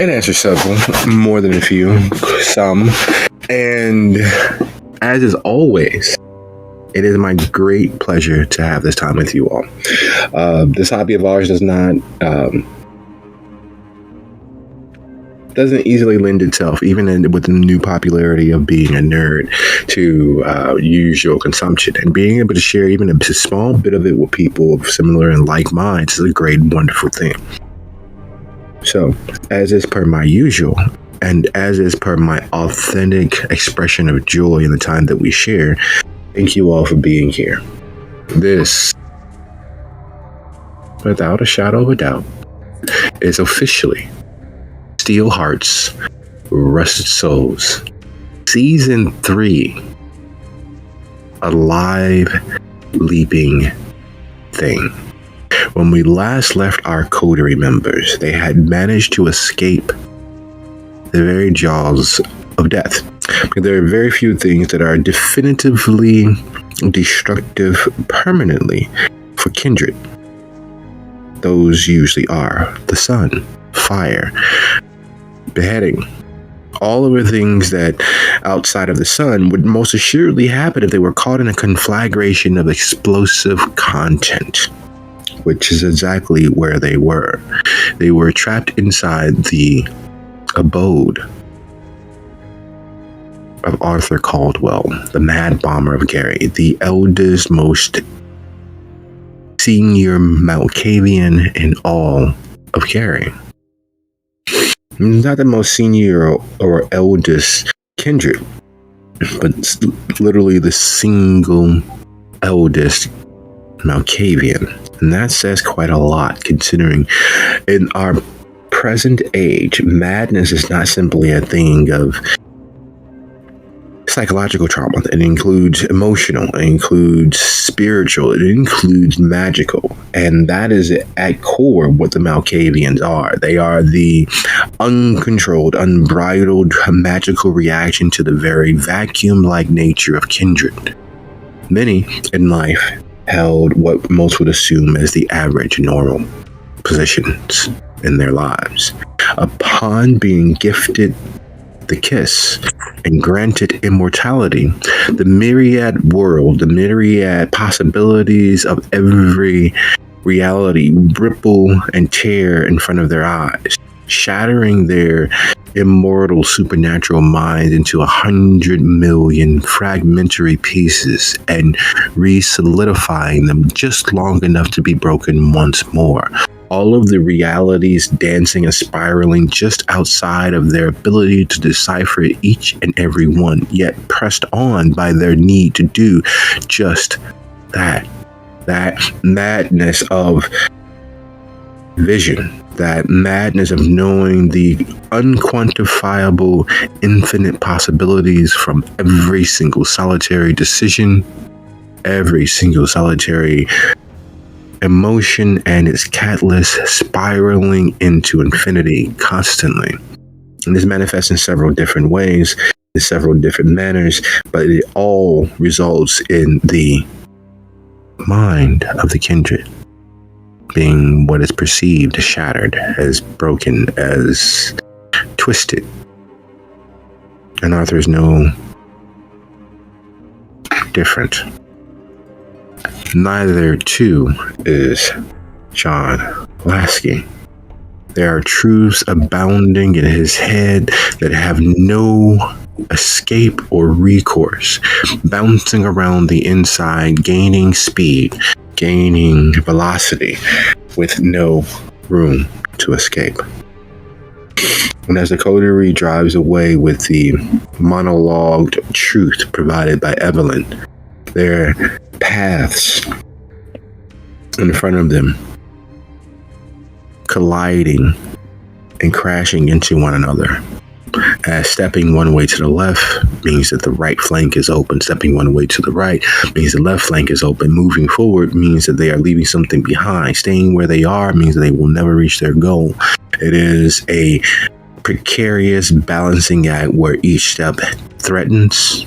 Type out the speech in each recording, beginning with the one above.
It answers several, more than a few, some. And as is always, it is my great pleasure to have this time with you all. This hobby of ours doesn't easily lend itself, even with the new popularity of being a nerd, to usual consumption. And being able to share even a small bit of it with people of similar and like minds is a great, wonderful thing. So, as is per my usual, and as is per my authentic expression of joy in the time that we share, thank you all for being here. This, without a shadow of a doubt, is officially Steel Hearts, Rusted Souls, Season 3, a live, leaping thing. When we last left our coterie members, they had managed to escape the very jaws of death. There are very few things that are definitively destructive permanently for kindred. Those usually are the sun, fire, beheading. All of the things that outside of the sun would most assuredly happen if they were caught in a conflagration of explosive content, which is exactly where they were. They were trapped inside the abode of Arthur Caldwell, the Mad Bomber of Gary, the eldest, most senior Malkavian in all of Gary. Not the most senior or eldest kindred, but literally the single eldest Malkavian. And that says quite a lot, considering in our present age, madness is not simply a thing of psychological trauma. It includes emotional, it includes spiritual, it includes magical. And that is at core what the Malkavians are. They are the uncontrolled, unbridled, magical reaction to the very vacuum-like nature of kindred. Many in life held what most would assume as the average normal positions in their lives. Upon being gifted the kiss and granted immortality, the myriad world, the myriad possibilities of every reality ripple and tear in front of their eyes, shattering their immortal supernatural mind into 100 million fragmentary pieces and re-solidifying them just long enough to be broken once more. All of the realities dancing and spiraling just outside of their ability to decipher each and every one, yet pressed on by their need to do just that. That madness of vision, that madness of knowing the unquantifiable infinite possibilities from every single solitary decision, every single solitary emotion, and its catalyst spiraling into infinity constantly. And this manifests in several different ways, in several different manners, but it all results in the mind of the kindred being what is perceived as shattered, as broken, as twisted. And Arthur is no different. Neither, too, is John Lasky. There are truths abounding in his head that have no escape or recourse, bouncing around the inside, gaining speed, gaining velocity, with no room to escape. And as the coterie drives away with the monologued truth provided by Evelyn, their paths in front of them colliding and crashing into one another. As stepping one way to the left means that the right flank is open. Stepping one way to the right means the left flank is open. Moving forward means that they are leaving something behind. Staying where they are means that they will never reach their goal. It is a precarious balancing act where each step threatens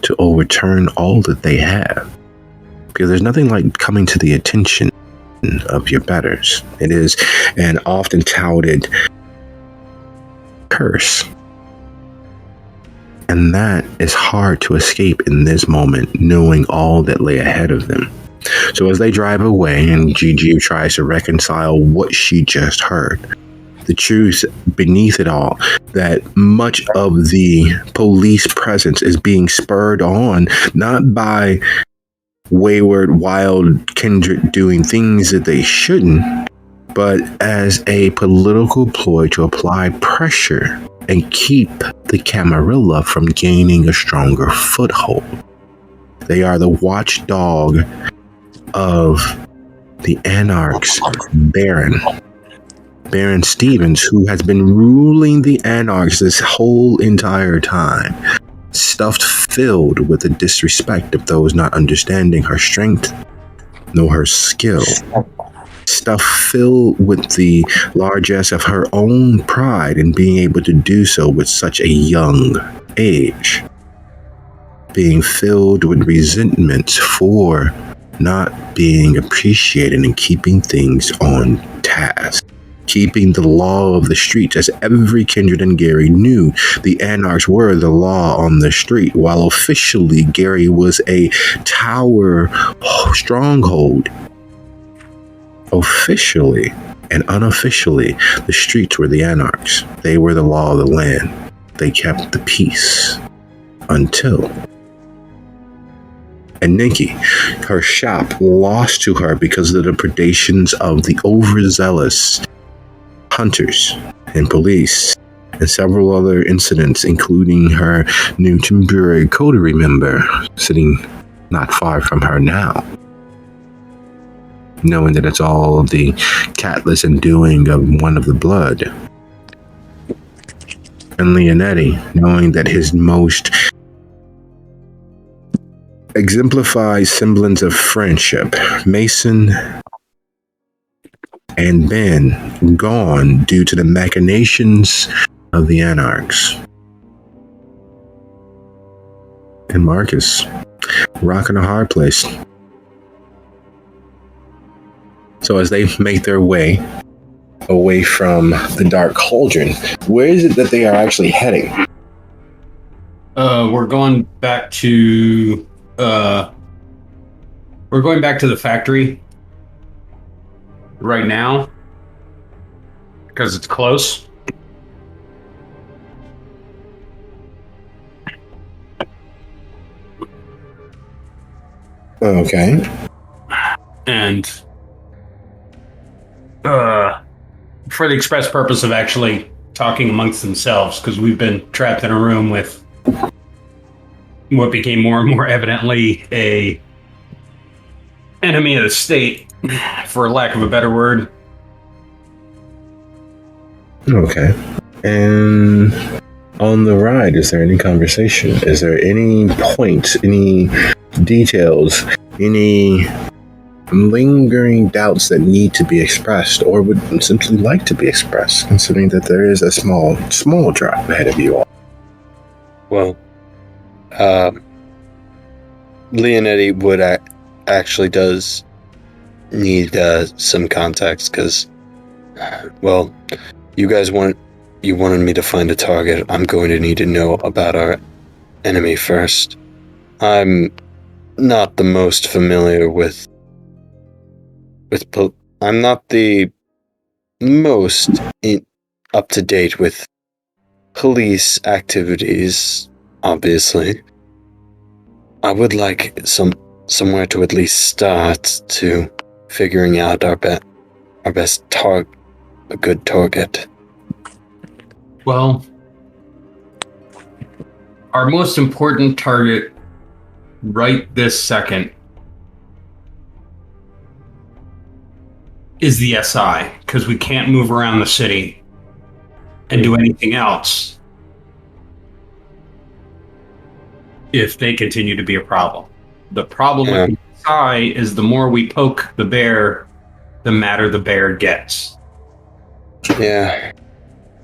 to overturn all that they have. Because there's nothing like coming to the attention of your betters. It is an often touted curse. And that is hard to escape in this moment, knowing all that lay ahead of them. So as they drive away and Gigi tries to reconcile what she just heard, the truth beneath it all, that much of the police presence is being spurred on, not by wayward, wild kindred doing things that they shouldn't, but as a political ploy to apply pressure and keep the Camarilla from gaining a stronger foothold. They are the watchdog of the Anarchs' Baron Stevens, who has been ruling the Anarchs this whole entire time, stuffed filled with the disrespect of those not understanding her strength nor her skill. Stuff filled with the largesse of her own pride in being able to do so with such a young age. Being filled with resentment for not being appreciated and keeping things on task. Keeping the law of the streets, as every kindred and Gary knew the Anarchs were the law on the street, while officially Gary was a tower stronghold. Officially and unofficially, the streets were the Anarchs. They were the law of the land. They kept the peace until. And Nikki, her shop lost to her because of the predations of the overzealous hunters and police, and several other incidents, including her new temporary coterie member sitting not far from her now. Knowing that it's all the catless and doing of one of the blood. And Leonetti, knowing that his most exemplified semblance of friendship, Mason and Ben, gone due to the machinations of the Anarchs. And Marcus, rocking a hard place. So as they make their way away from the Dark Cauldron, where is it that they are actually heading? We're going back to the factory right now because it's close. Okay. And for the express purpose of actually talking amongst themselves, because we've been trapped in a room with what became more and more evidently a enemy of the state, for lack of a better word. Okay. And on the ride, is there any conversation? Is there any points, any details, any lingering doubts that need to be expressed or would simply like to be expressed, considering that there is a small drop ahead of you all? Well, Leonetti would actually does need some context because, well, you wanted me to find a target. I'm going to need to know about our enemy first. I'm not the most familiar with I'm not the most up to date with police activities, obviously. I would like somewhere to at least start to figuring out our best a good target. Well, our most important target right this second is the SI, because we can't move around the city and do anything else if they continue to be a problem. The problem with the SI is the more we poke the bear, the madder the bear gets. Yeah.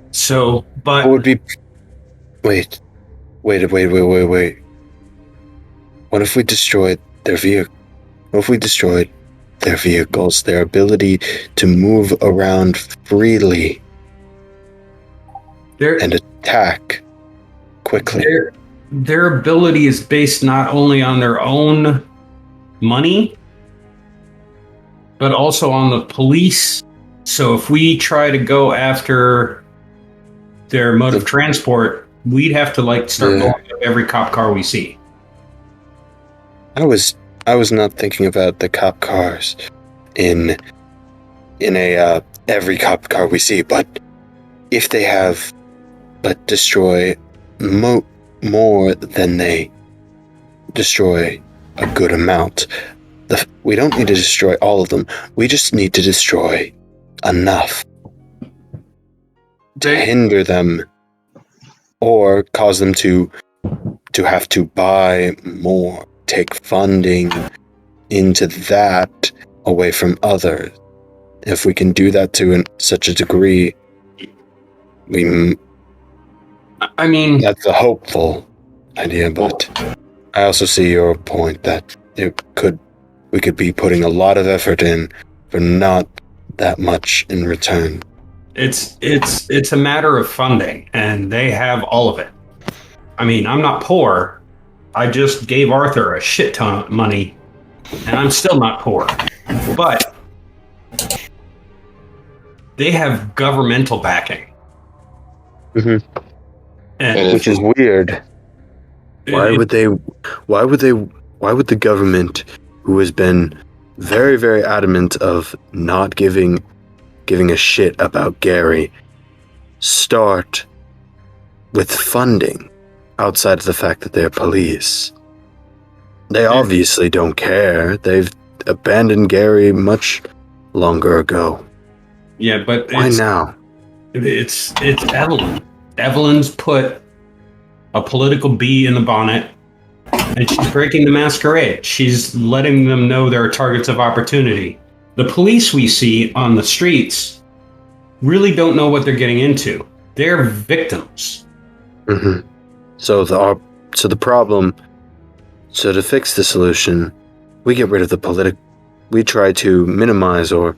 So, but... What would be... Wait. What if we destroyed their vehicle? What if we destroyed their vehicles, their ability to move around freely? and attack quickly. Their ability is based not only on their own money, but also on the police. So if we try to go after their mode of transport, we'd have to start blowing up every cop car we see. I was not thinking about the cop cars in a every cop car we see, but if they have destroy more than they destroy a good amount. We don't need to destroy all of them. We just need to destroy enough to hinder them or cause them to have to buy more, take funding into that away from others. If we can do that to such a degree, that's a hopeful idea, but I also see your point that we could be putting a lot of effort in for not that much in return. It's a matter of funding, and they have all of it. I mean, I'm not poor. I just gave Arthur a shit ton of money, and I'm still not poor. But they have governmental backing. Mm-hmm. Which is weird. Why would the government, who has been very, very adamant of not giving a shit about Gary, start with funding outside of the fact that they're police? They obviously don't care. They've abandoned Gary much longer ago. Yeah, but why now? It's Evelyn. Evelyn's put a political bee in the bonnet, and she's breaking the masquerade. She's letting them know there are targets of opportunity. The police we see on the streets really don't know what they're getting into. They're victims. Mm-hmm. So to fix the solution, we get rid of the we try to minimize the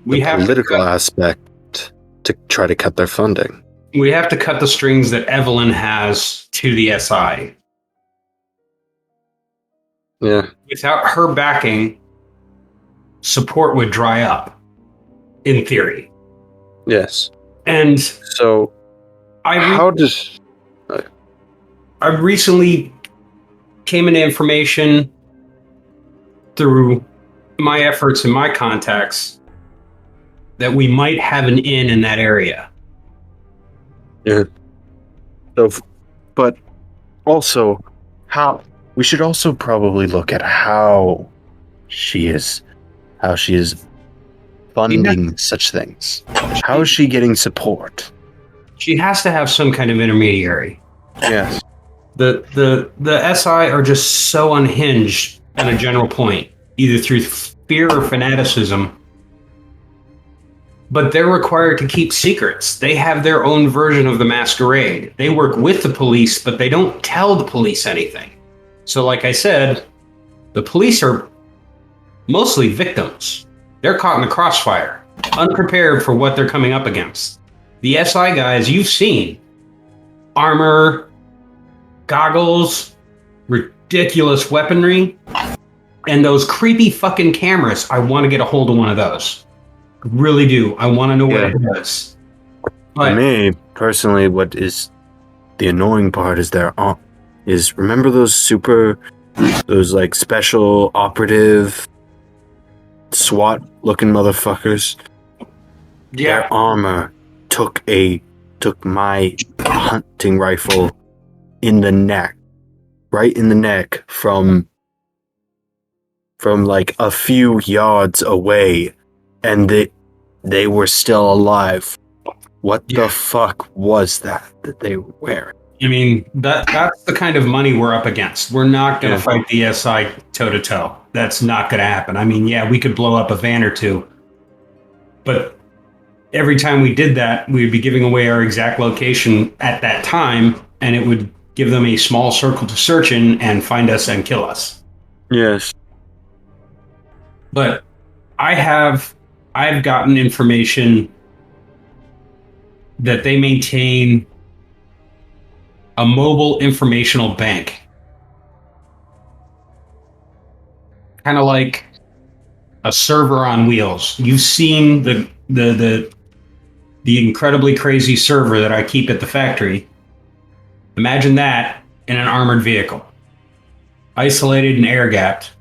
political aspect to try to cut their funding. We have to cut the strings that Evelyn has to the SI. Yeah. Without her backing, support would dry up, in theory. Yes. And so, I recently came into information through my efforts and my contacts that we might have an in that area. Yeah. So, but also, we should also probably look at how she is funding such things. How is she getting support? She has to have some kind of intermediary. Yes. The SI are just so unhinged at a general point, either through fear or fanaticism. But they're required to keep secrets. They have their own version of the masquerade. They work with the police, but they don't tell the police anything. So like I said, the police are mostly victims. They're caught in the crossfire, unprepared for what they're coming up against. The SI guys you've seen, armor, goggles, ridiculous weaponry, and those creepy fucking cameras. I want to get a hold of one of those. Really do. I want to know what it is. But for me, personally, what is the annoying part is remember those special operative SWAT looking motherfuckers? Yeah. Their armor took my hunting rifle in the neck. Right in the neck from like a few yards away. And they were still alive. What the fuck was that they were wearing? I mean, that's the kind of money we're up against. We're not going to fight the SI toe-to-toe. That's not going to happen. I mean, we could blow up a van or two. But every time we did that, we would be giving away our exact location at that time, and it would give them a small circle to search in and find us and kill us. Yes. But I've gotten information that they maintain a mobile informational bank. Kind of like a server on wheels. You've seen the incredibly crazy server that I keep at the factory. Imagine that in an armored vehicle, isolated and air gapped,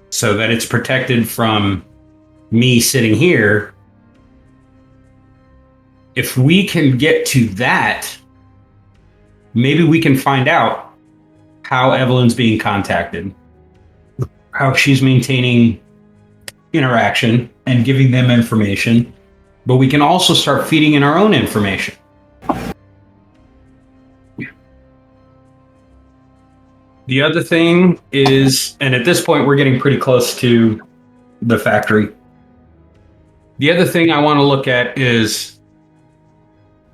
so that it's protected from me sitting here. If we can get to that, maybe we can find out how Evelyn's being contacted, how she's maintaining interaction and giving them information, but we can also start feeding in our own information. The other thing is, and at this point we're getting pretty close to the factory. The other thing I want to look at is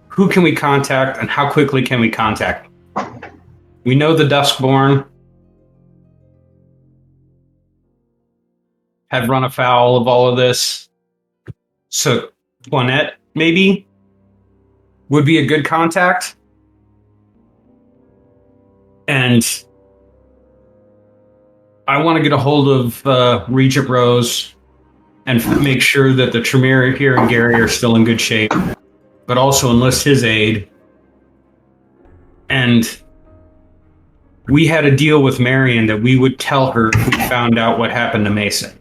who can we contact and how quickly can we contact them? We know the Duskborn have run afoul of all of this. So Toinette, maybe, would be a good contact. And I want to get a hold of Regent Rose and make sure that the Tremere here and Gary are still in good shape, but also enlist his aid. And we had a deal with Marion that we would tell her if we found out what happened to Mason.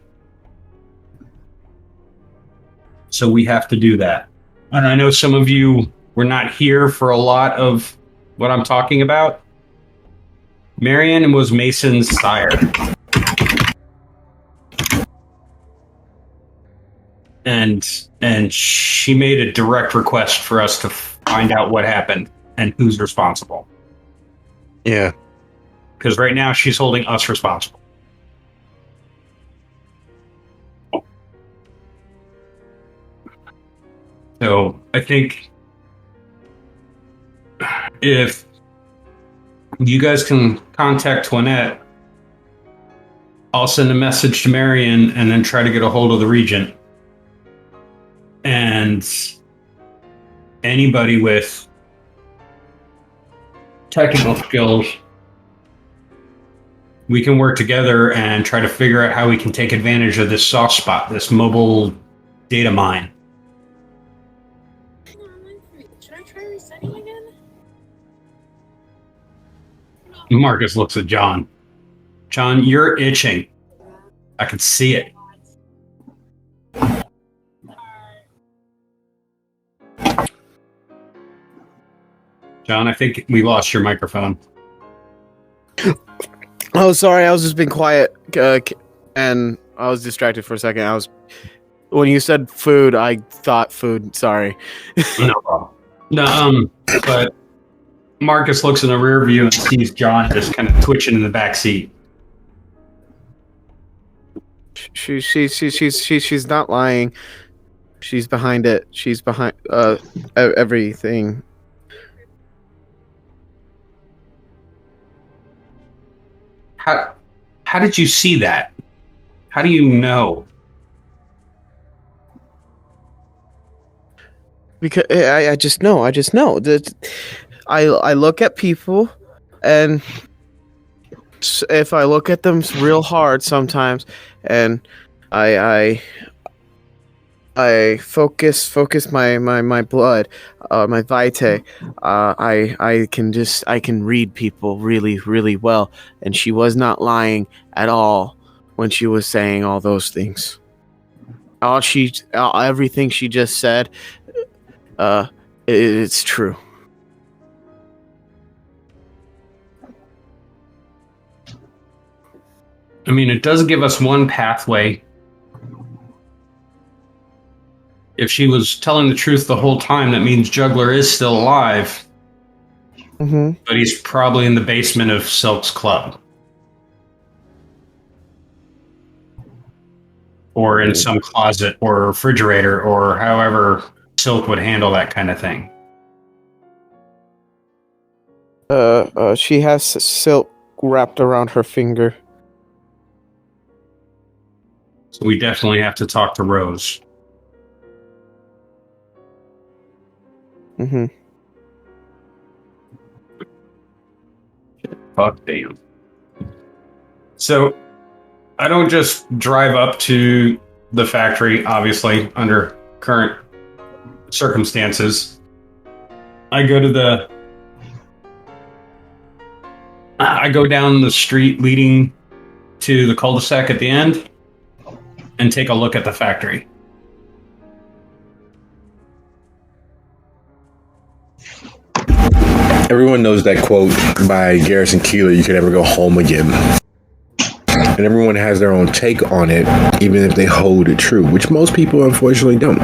So we have to do that. And I know some of you were not here for a lot of what I'm talking about. Marion was Mason's sire. And she made a direct request for us to find out what happened and who's responsible. Yeah. Because right now she's holding us responsible. So I think if you guys can contact Toinette, I'll send a message to Marion and then try to get a hold of the Regent. And anybody with technical skills, we can work together and try to figure out how we can take advantage of this soft spot, this mobile data mine. Should I try resetting again? Marcus looks at John. John, you're itching. I can see it. John, I think we lost your microphone. Oh, sorry. I was just being quiet, and I was distracted for a second. When you said food, I thought food. Sorry. No problem. No, but Marcus looks in the rear view and sees John just kind of twitching in the back seat. She's not lying. She's behind it. She's behind everything. How did you see that? How do you know? Because I just know. That I look at people, and if I look at them real hard sometimes, and I focus my blood, my vitae. I can read people really, really well, and she was not lying at all when she was saying all those things. Everything she just said, it's true. I mean, it does give us one pathway. If she was telling the truth the whole time, that means Juggler is still alive. Mm-hmm. But he's probably in the basement of Silk's club. Or in some closet or refrigerator, or however Silk would handle that kind of thing. She has silk wrapped around her finger. So we definitely have to talk to Rose. Mm-hmm. Fuck damn. So I don't just drive up to the factory, obviously, under current circumstances. I go down the street leading to the cul-de-sac at the end and take a look at the factory. Everyone knows that quote by Garrison Keillor, "You can never go home again." And everyone has their own take on it, even if they hold it true, which most people unfortunately don't.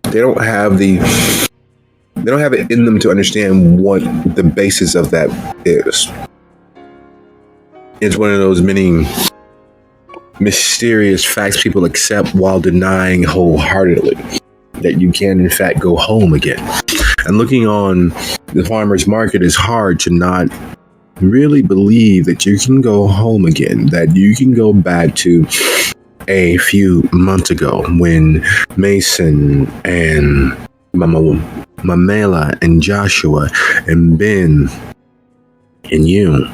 They don't have it in them to understand what the basis of that is. It's one of those many mysterious facts people accept while denying wholeheartedly that you can in fact go home again. And looking on the farmer's market is hard to not really believe that you can go home again, that you can go back to a few months ago when Mason and Mamela and Joshua and Ben and you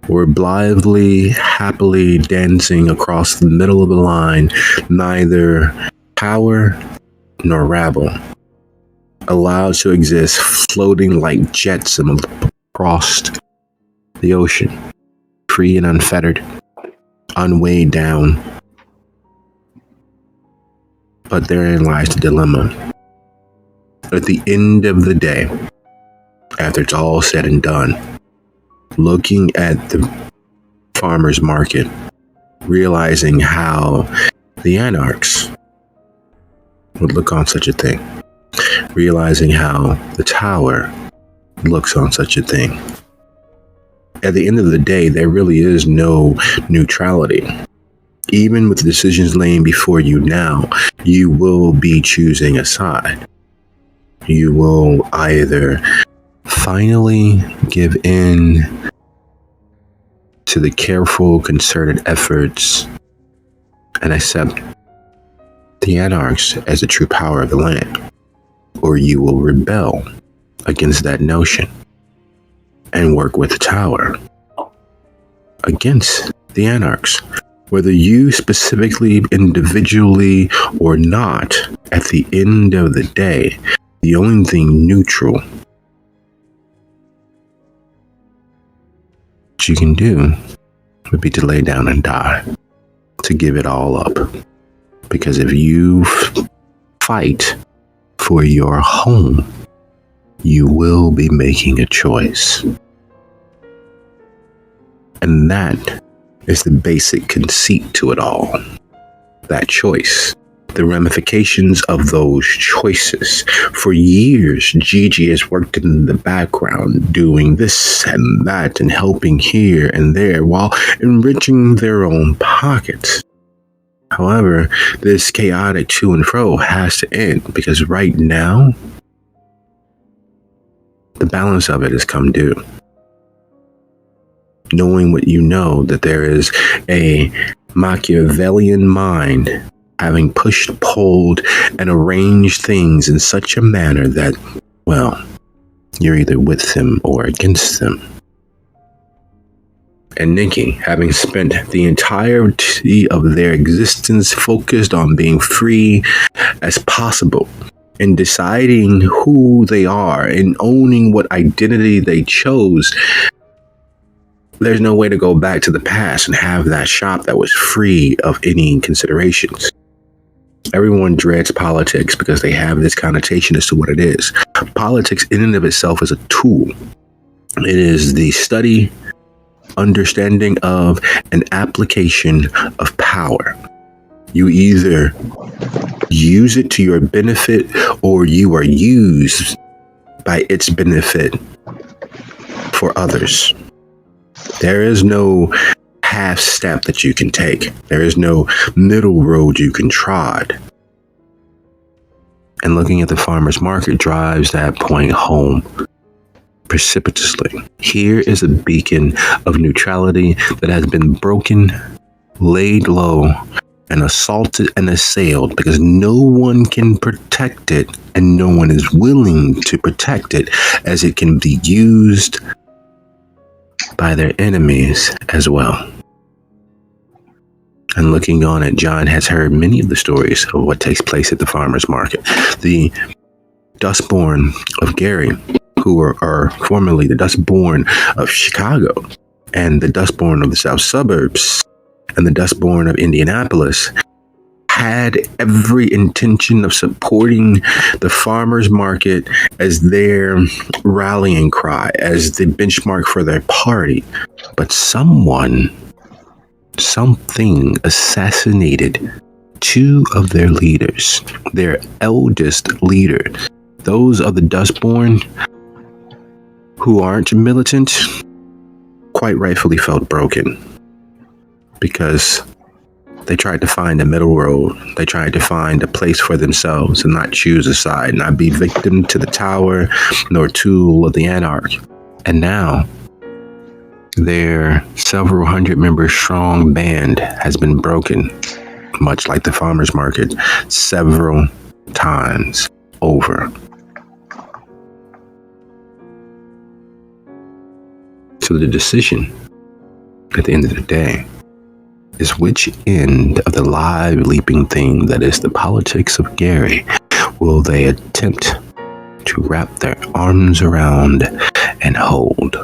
were blithely, happily dancing across the middle of the line, neither power nor rabble, allowed to exist, floating like jets across the ocean, free and unfettered, unweighed down. But therein lies the dilemma. At the end of the day, after it's all said and done, looking at the farmer's market, realizing how the anarchs would look on such a thing, realizing how the tower looks on such a thing. At the end of the day, there really is no neutrality. Even with the decisions laying before you now, you will be choosing a side. You will either finally give in to the careful, concerted efforts and accept the anarchs as the true power of the land, or you will rebel against that notion and work with the tower against the anarchs. Whether you specifically, individually, or not, at the end of the day, the only thing neutral you can do would be to lay down and die, to give it all up. Because if you fight for your home, you will be making a choice. And that is the basic conceit to it all. That choice. The ramifications of those choices. For years, Gigi has worked in the background doing this and that and helping here and there while enriching their own pockets. However, this chaotic to and fro has to end because right now, the balance of it has come due. Knowing what you know, that there is a Machiavellian mind having pushed, pulled, and arranged things in such a manner that, well, you're either with them or against them. And Nikki, having spent the entirety of their existence focused on being free as possible, and deciding who they are and owning what identity they chose, there's no way to go back to the past and have that shop that was free of any considerations. Everyone dreads politics because they have this connotation as to what it is. Politics in and of itself is a tool. It is the study, understanding of, and application of power. You either use it to your benefit or you are used by its benefit for others. There is no half step that you can take. There is no middle road you can trod. And looking at the farmer's market drives that point home precipitously. Here is a beacon of neutrality that has been broken, laid low, and assaulted and assailed because no one can protect it and no one is willing to protect it, as it can be used by their enemies as well. And looking on it, John has heard many of the stories of what takes place at the farmers market. The Dustborn of Gary, who are formerly the Dustborn of Chicago, and the Dustborn of the South Suburbs, and the Dustborn of Indianapolis, had every intention of supporting the farmers market as their rallying cry, as the benchmark for their party. But something assassinated two of their leaders, their eldest leader. Those of the Dustborn who aren't militant quite rightfully felt broken because they tried to find a middle road. They tried to find a place for themselves and not choose a side, not be victim to the tower nor tool of the anarch. And now their several hundred member strong band has been broken, much like the farmers market, several times over. So the decision at the end of the day is which end of the live leaping thing that is the politics of Gary will they attempt to wrap their arms around and hold.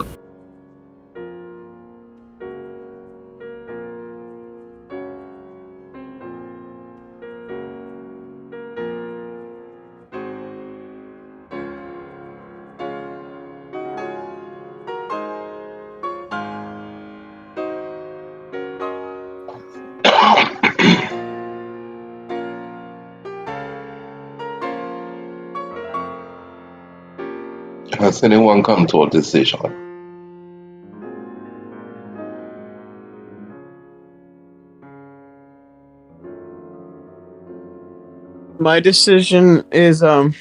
Has anyone come to a decision? My decision is whatever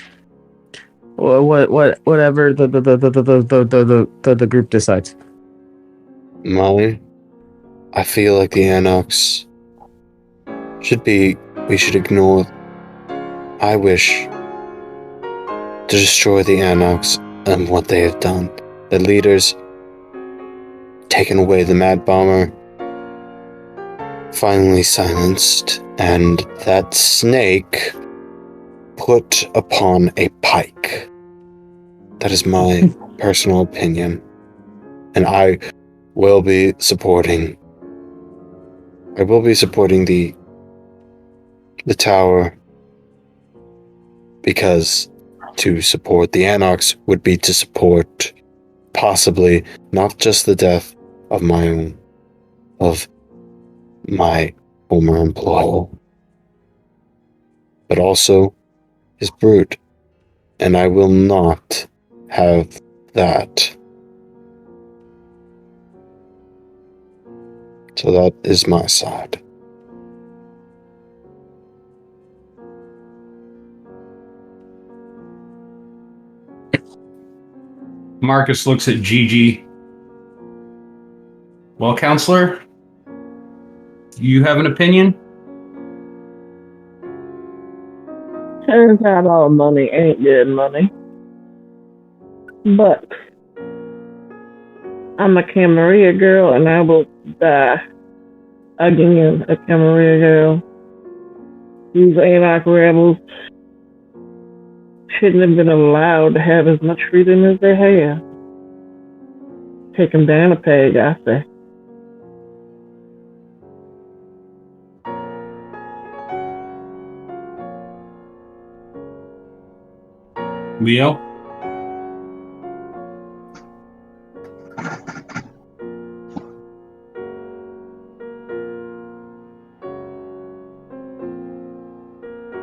the group decides. Molly, I feel like the Anox we should ignore. I wish to destroy the Anox and what they have done. The leaders taken away, the Mad Bomber finally silenced, and that snake put upon a pike. That is my personal opinion. And I will be supporting the tower, because to support the Anox would be to support possibly not just the death of my former employer, but also his brood. And I will not have that. So that is my side. Marcus looks at Gigi. Well, counselor, you have an opinion? Turns out all money ain't good money. But I'm a Camarilla girl and I will die again a Camarilla girl. These Anarch rebels shouldn't have been allowed to have as much freedom as they have. Take them down a peg, I say. Leo?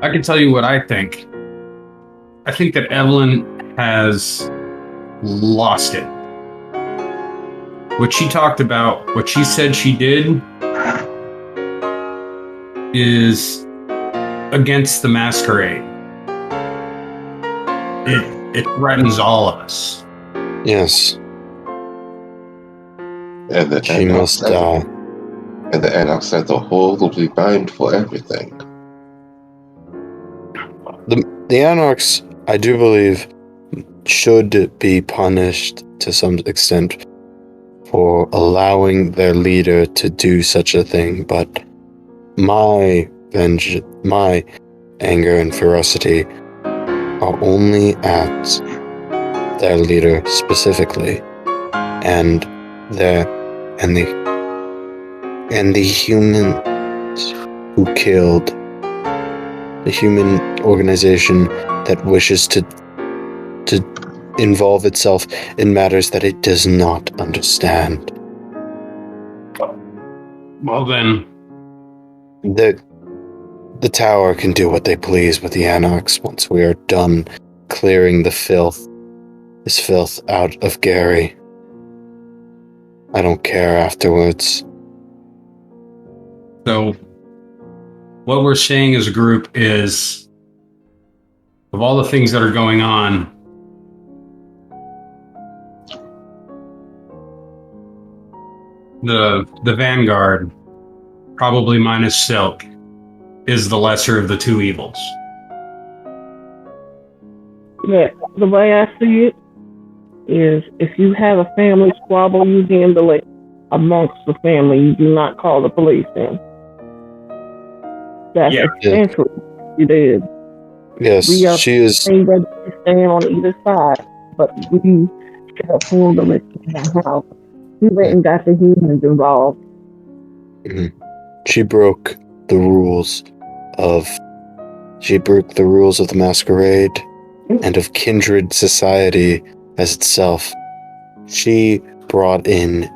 I can tell you what I think. I think that Evelyn has lost it. What she talked about, what she said she did, is against the masquerade. It threatens all of us. Yes. And She must die. And the Anarchs as a whole will be blamed for everything. The Anarchs, I do believe, should be punished to some extent for allowing their leader to do such a thing, but my anger and ferocity are only at their leader specifically, and the humans who killed the human organization that wishes to involve itself in matters that it does not understand. Well then, The tower can do what they please with the Anarchs once we are done clearing this filth out of Gary. I don't care afterwards. so what we're saying as a group is, of all the things that are going on, the Vanguard, probably minus Silk, is the lesser of the two evils. Yeah, the way I see it is if you have a family squabble, you handle it amongst the family. You do not call the police in. That's Yeah. essentially what you did. Yes, We are she is. saying that we stand on either side, but we should have handled it in the house. We went and got the humans involved. She broke the rules of. She broke the rules of the masquerade and of kindred society as itself. She brought in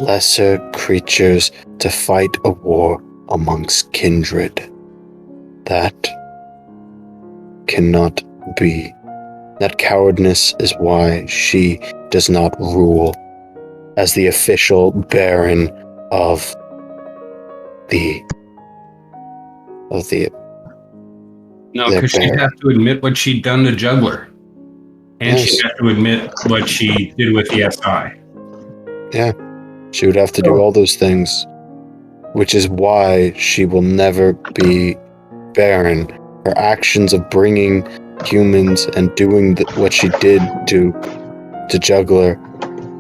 lesser creatures to fight a war amongst kindred. That cannot be. That cowardness is why she does not rule as the official Baron of the No, the because she'd Baron. have to admit what she'd done to Juggler. And Yes. she'd have to admit what she did with the SI. Yeah, she would have to do all those things, which is why she will never be Baron. Her actions of bringing humans and doing what she did to Juggler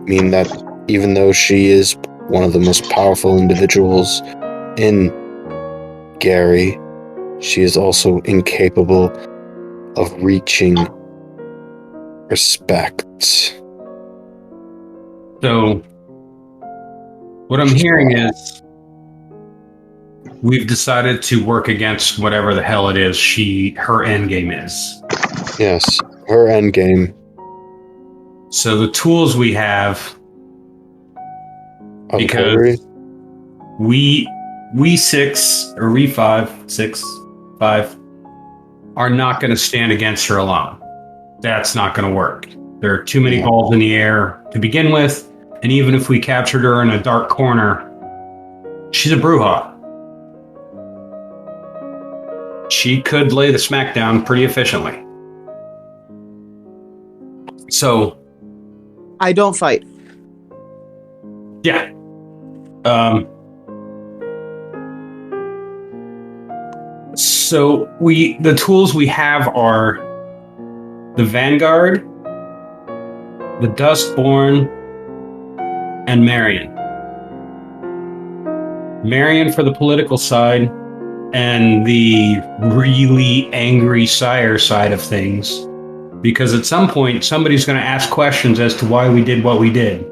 mean that even though she is one of the most powerful individuals in Gary, she is also incapable of reaching respect. So, what I'm hearing is we've decided to work against whatever the hell it is her end game is. Yes, her end game. So the tools we have, Artillery? because we 5 are not going to stand against her alone. That's not going to work. There are too many balls in the air to begin with, and even if we captured her in a dark corner, she's a Bruja. She could lay the smackdown pretty efficiently. So I don't fight. yeah. So the tools we have are the Vanguard, the Dustborn, and Marion. Marion for the political side and the really angry sire side of things. Because at some point, somebody's going to ask questions as to why we did what we did.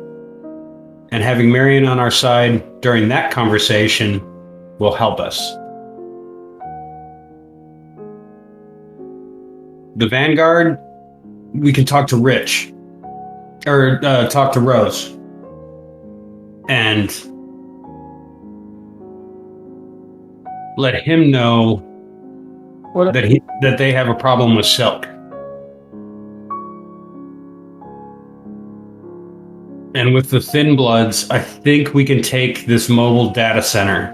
And having Marion on our side during that conversation will help us. The Vanguard, we can talk to Rich. Or talk to Rose. And let him know that they have a problem with Silk. And with the Thin Bloods, I think we can take this mobile data center.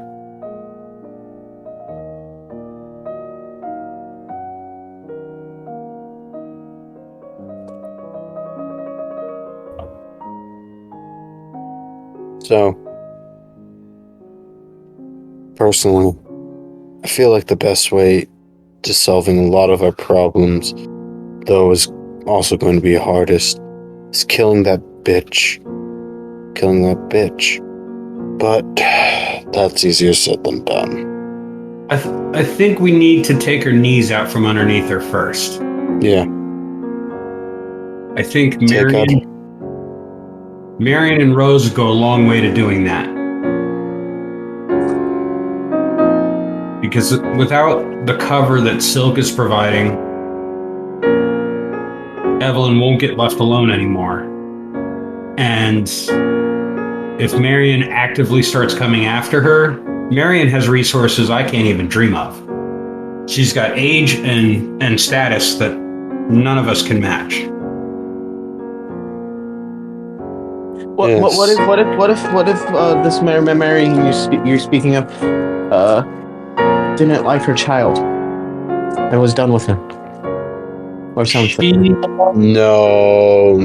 So, Personally, I feel like the best way to solving a lot of our problems, though is also going to be hardest, is killing that bitch. Killing that bitch. But that's easier said than done. I think we need to take her knees out from underneath her first. Yeah. I think Take out. Marion and Rose go a long way to doing that. Because without the cover that Silk is providing, Evelyn won't get left alone anymore. And if Marion actively starts coming after her, Marion has resources I can't even dream of. She's got age and status that none of us can match. What if this Marion you're speaking of didn't like her child and was done with him or something? No,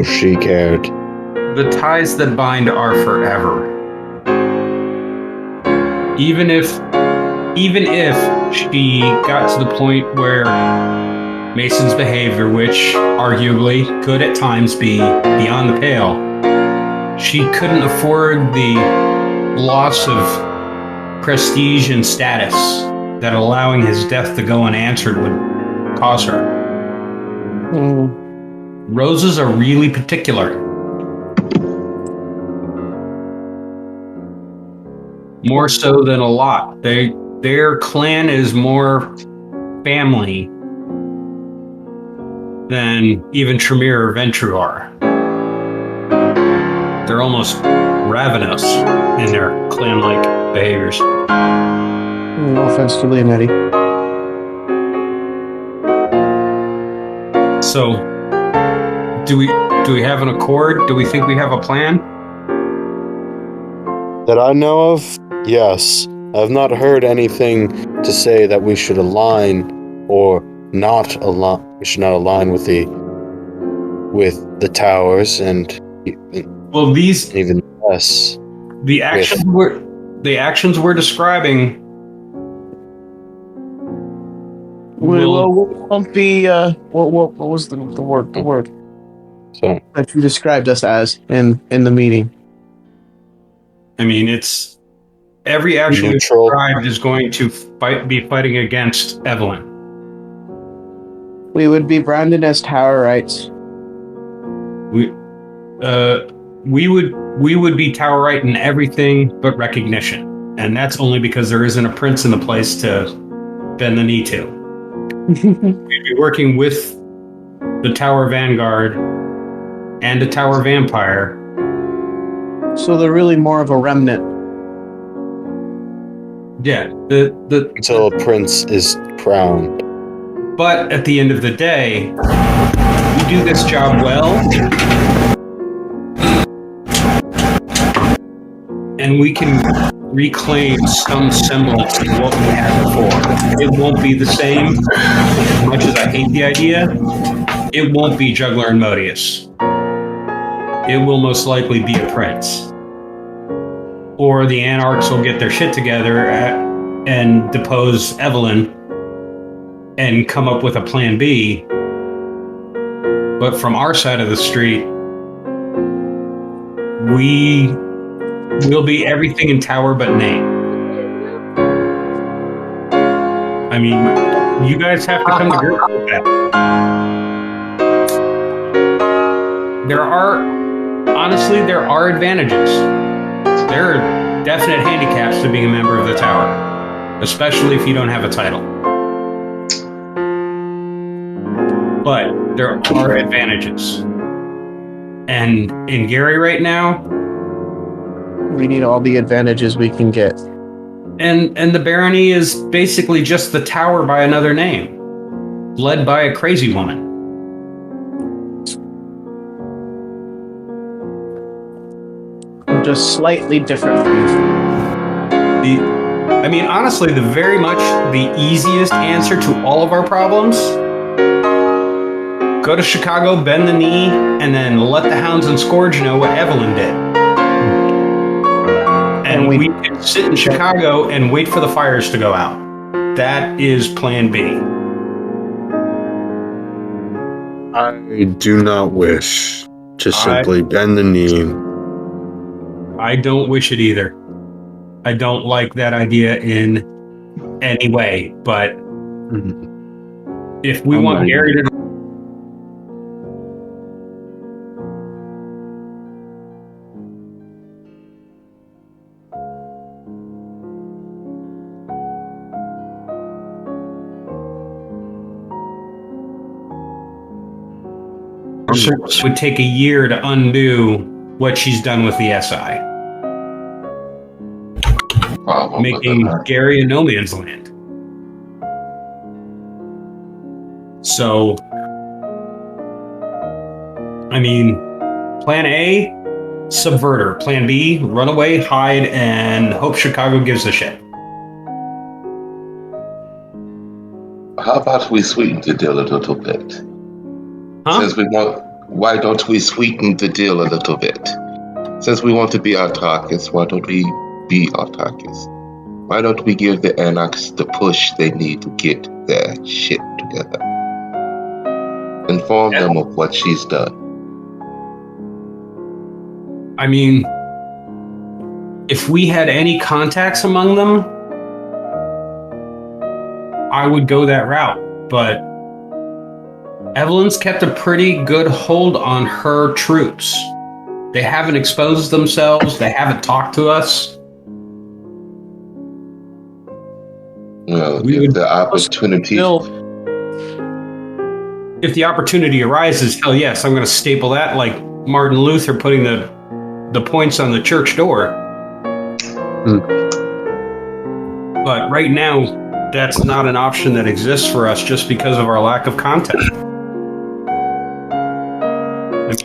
she cared. The ties that bind are forever. Even if she got to the point where Mason's behavior, which arguably could at times be beyond the pale, she couldn't afford the loss of prestige and status that allowing his death to go unanswered would cause her. Roses are really particular. More so than a lot. Their clan is more family than even Tremere or Ventru are. They're almost ravenous in their clan-like behaviors. No offense to Leonetti. So, do we have an accord? Do we think we have a plan? That I know of, yes. I've not heard anything to say that we should align or not align. We should not align with the towers, and well, these even less. The actions we're describing won't be what was the word So that you described us as in the meeting? I mean, it's every action we described is going to be fighting against Evelyn. We would be branded as Towerites. We would be Towerite in everything but recognition, and that's only because there isn't a prince in the place to bend the knee to. We'd be working with the Tower Vanguard and a Tower Vampire. So they're really more of a remnant. Yeah, until a prince is crowned. But at the end of the day, we do this job well, and we can reclaim some semblance of what we had before. It won't be the same. As much as I hate the idea, it won't be Juggler and Modius. It will most likely be a prince. Or the Anarchs will get their shit together and depose Evelyn and come up with a plan B. But from our side of the street, we will be everything in Tower but name. I mean, you guys have to come to grips with that. There are advantages. There are definite handicaps to being a member of the Tower, especially if you don't have a title. But there are advantages. And in Gary right now, we need all the advantages we can get. And the barony is basically just the Tower by another name, led by a crazy woman. Just slightly different things. Honestly, the easiest answer to all of our problems: go to Chicago, bend the knee, and then let the Hounds and Scourge know what Evelyn did. And we can sit in Chicago and wait for the fires to go out. That is plan B. I do not wish to simply bend the knee. I don't wish it either. I don't like that idea in any way, but if we want Gary to... It would take a year to undo what she's done with the SI. Making Gary a no man's land. So, I mean, plan A, subvert her. Plan B, run away, hide, and hope Chicago gives a shit. How about we sweeten the deal a little bit? Huh? Why don't we sweeten the deal a little bit? Since we want to be autarchist, why don't we be autarchist? Why don't we give the anarchists the push they need to get their shit together? Inform them of what she's done. I mean, if we had any contacts among them, I would go that route. But Evelyn's kept a pretty good hold on her troops. They haven't exposed themselves. They haven't talked to us. Well, if the opportunity... If the opportunity arises, hell yes, I'm going to staple that like Martin Luther putting the points on the church door. But right now, that's not an option that exists for us just because of our lack of contact.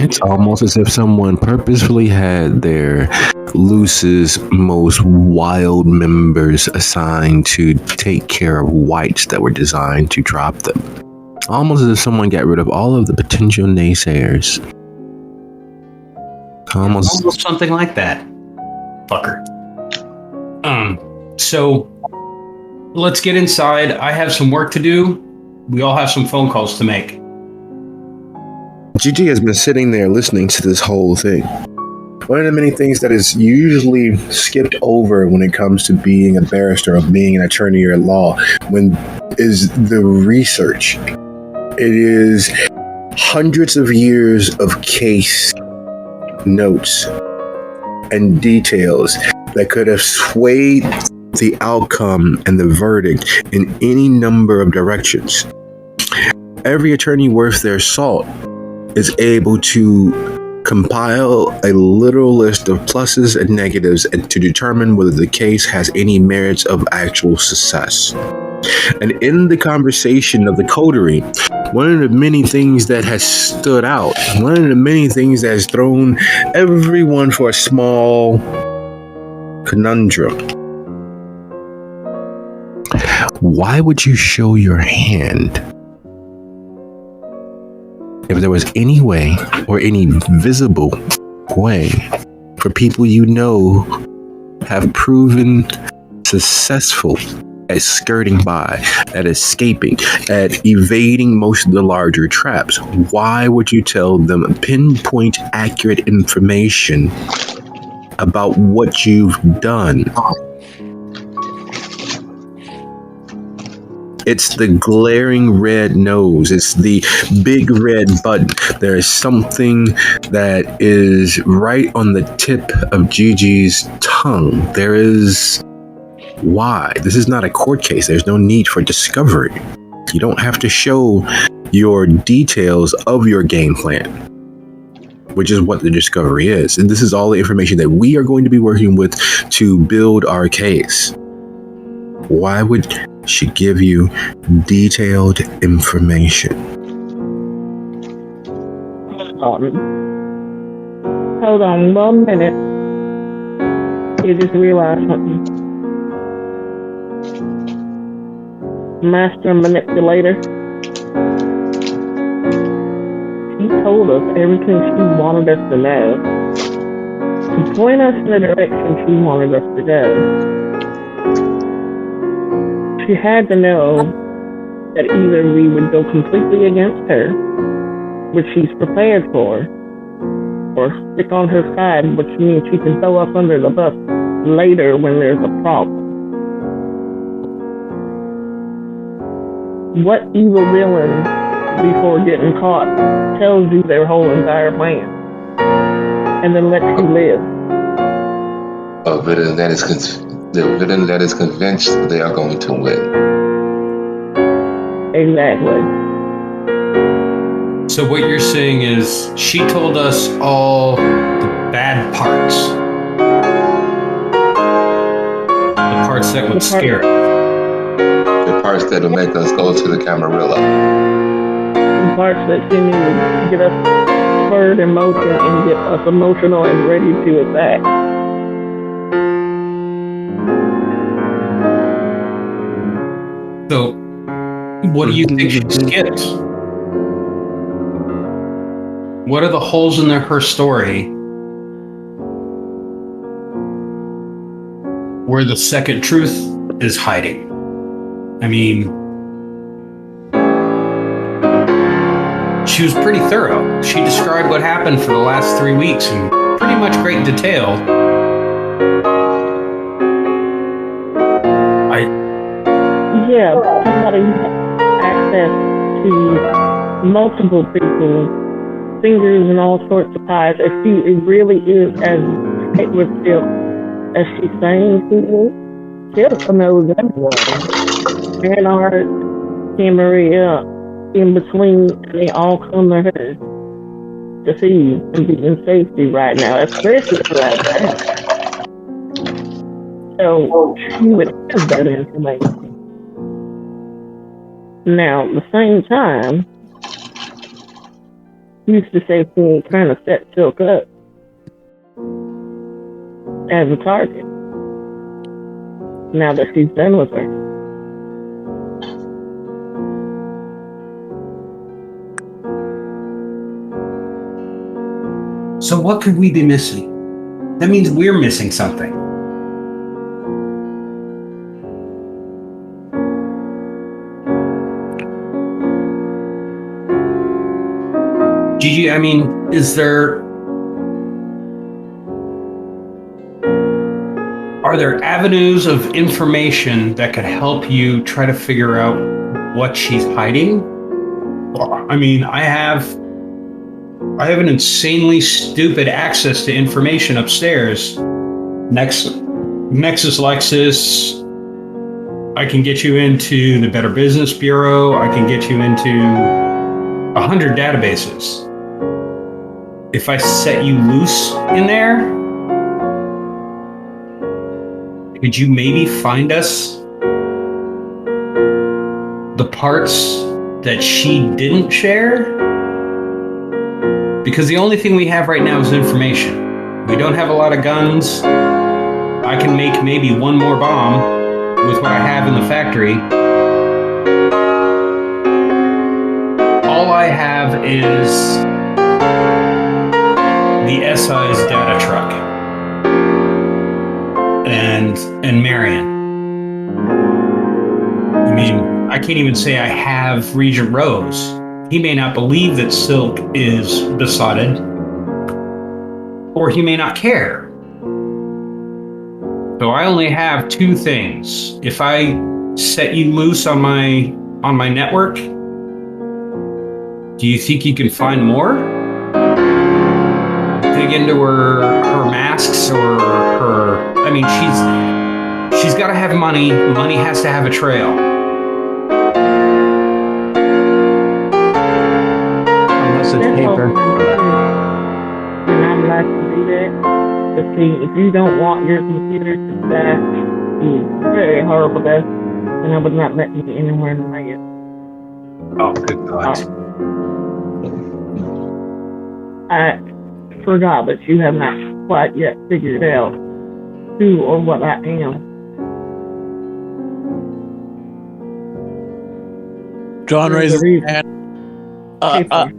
It's almost as if someone purposefully had their loosest, most wild members assigned to take care of whites that were designed to drop them. Almost as if someone got rid of all of the potential naysayers. Almost something like that. Fucker. So let's get inside. I have some work to do. We all have some phone calls to make. Gigi has been sitting there listening to this whole thing. One of the many things that is usually skipped over when it comes to being a barrister or being an attorney at law is the research. It is hundreds of years of case notes and details that could have swayed the outcome and the verdict in any number of directions. Every attorney worth their salt is able to compile a literal list of pluses and negatives and to determine whether the case has any merits of actual success. And in the conversation of the coterie, one of the many things that has stood out, one of the many things that has thrown everyone for a small conundrum. Why would you show your hand? If there was any way or any visible way for people you know have proven successful at skirting by, at escaping, at evading most of the larger traps, why would you tell them pinpoint accurate information about what you've done? It's the glaring red nose. It's the big red button. There is something that is right on the tip of Gigi's tongue. There is... Why? This is not a court case. There's no need for discovery. You don't have to show your details of your game plan, which is what the discovery is. And this is all the information that we are going to be working with to build our case. Why would she give you detailed information? Hold on 1 minute. You just realized something. Master manipulator. She told us everything she wanted us to know. to point us in the direction she wanted us to go. She had to know that either we would go completely against her, which she's prepared for, or stick on her side, which means she can throw us under the bus later when there's a problem. What evil villain, before getting caught, tells you their whole entire plan and then lets you live? A villain that is the villain that is convinced they are going to win. Exactly. So what you're saying is she told us all the bad parts. The parts that would scare us. The parts that'll make us go to the Camarilla. The parts that she knew would get us spurred in motion and get us emotional and ready to attack. So what do you think she skipped? What are the holes in her story where the second truth is hiding? I mean, she was pretty thorough. She described what happened for the last 3 weeks in pretty much great detail. Yeah, somebody has access to multiple people, fingers and all sorts of pies. If she really is as tight with Tip as she's saying to me, Tip knows everyone. And our Maria in between, and they all come to her to see and be in safety right now, especially right now. So she would have that information. Now, at the same time, used to say she kind of set Silk up as a target. Now that she's done with her. So what could we be missing? That means we're missing something. Gigi, I mean, are there avenues of information that could help you try to figure out what she's hiding? I mean, I have an insanely stupid access to information upstairs. Nexus Lexus. I can get you into the Better Business Bureau. I can get you into 100 databases. If I set you loose in there, could you maybe find us the parts that she didn't share? Because the only thing we have right now is information. We don't have a lot of guns. I can make maybe one more bomb with what I have in the factory. All I have is the SI's data truck and Marion. I mean, I can't even say I have Regent Rose. He may not believe that Silk is besotted, or he may not care. So I only have two things. If I set you loose on my network, do you think you can find more? Dig into her masks or her... I mean, she's got to have money. Money has to have a trail. Unless it's paper. And I'd like to do that. But see, if you don't want your computer to die, it's very horrible death, and I would not let you anywhere near it. Oh, good God. I forgot that you have not quite yet figured out who or what I am. John There's a raises his reason. hand. Paper.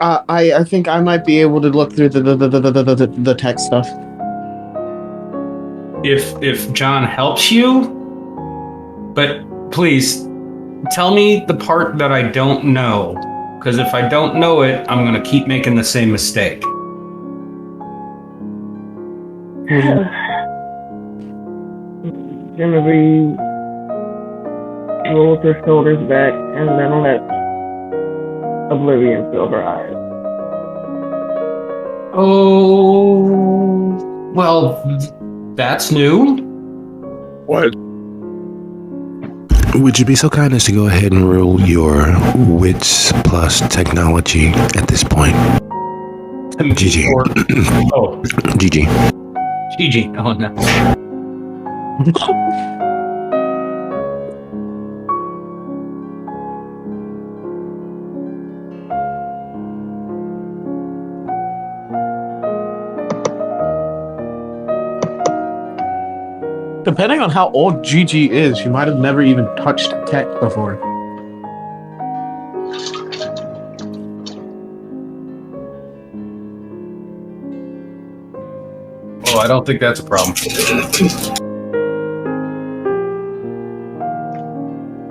I think I might be able to look through the tech stuff. If John helps you, but please tell me the part that I don't know, because if I don't know it, I'm gonna keep making the same mistake. Genevieve rolls her shoulders back and then lets oblivion fill her eyes. Oh, well, that's new. What? Would you be so kind as to go ahead and roll your wits plus technology at this point? GG. Oh, GG. GG. Oh, no. Depending on how old Gigi is, she might have never even touched tech before. Oh, I don't think that's a problem.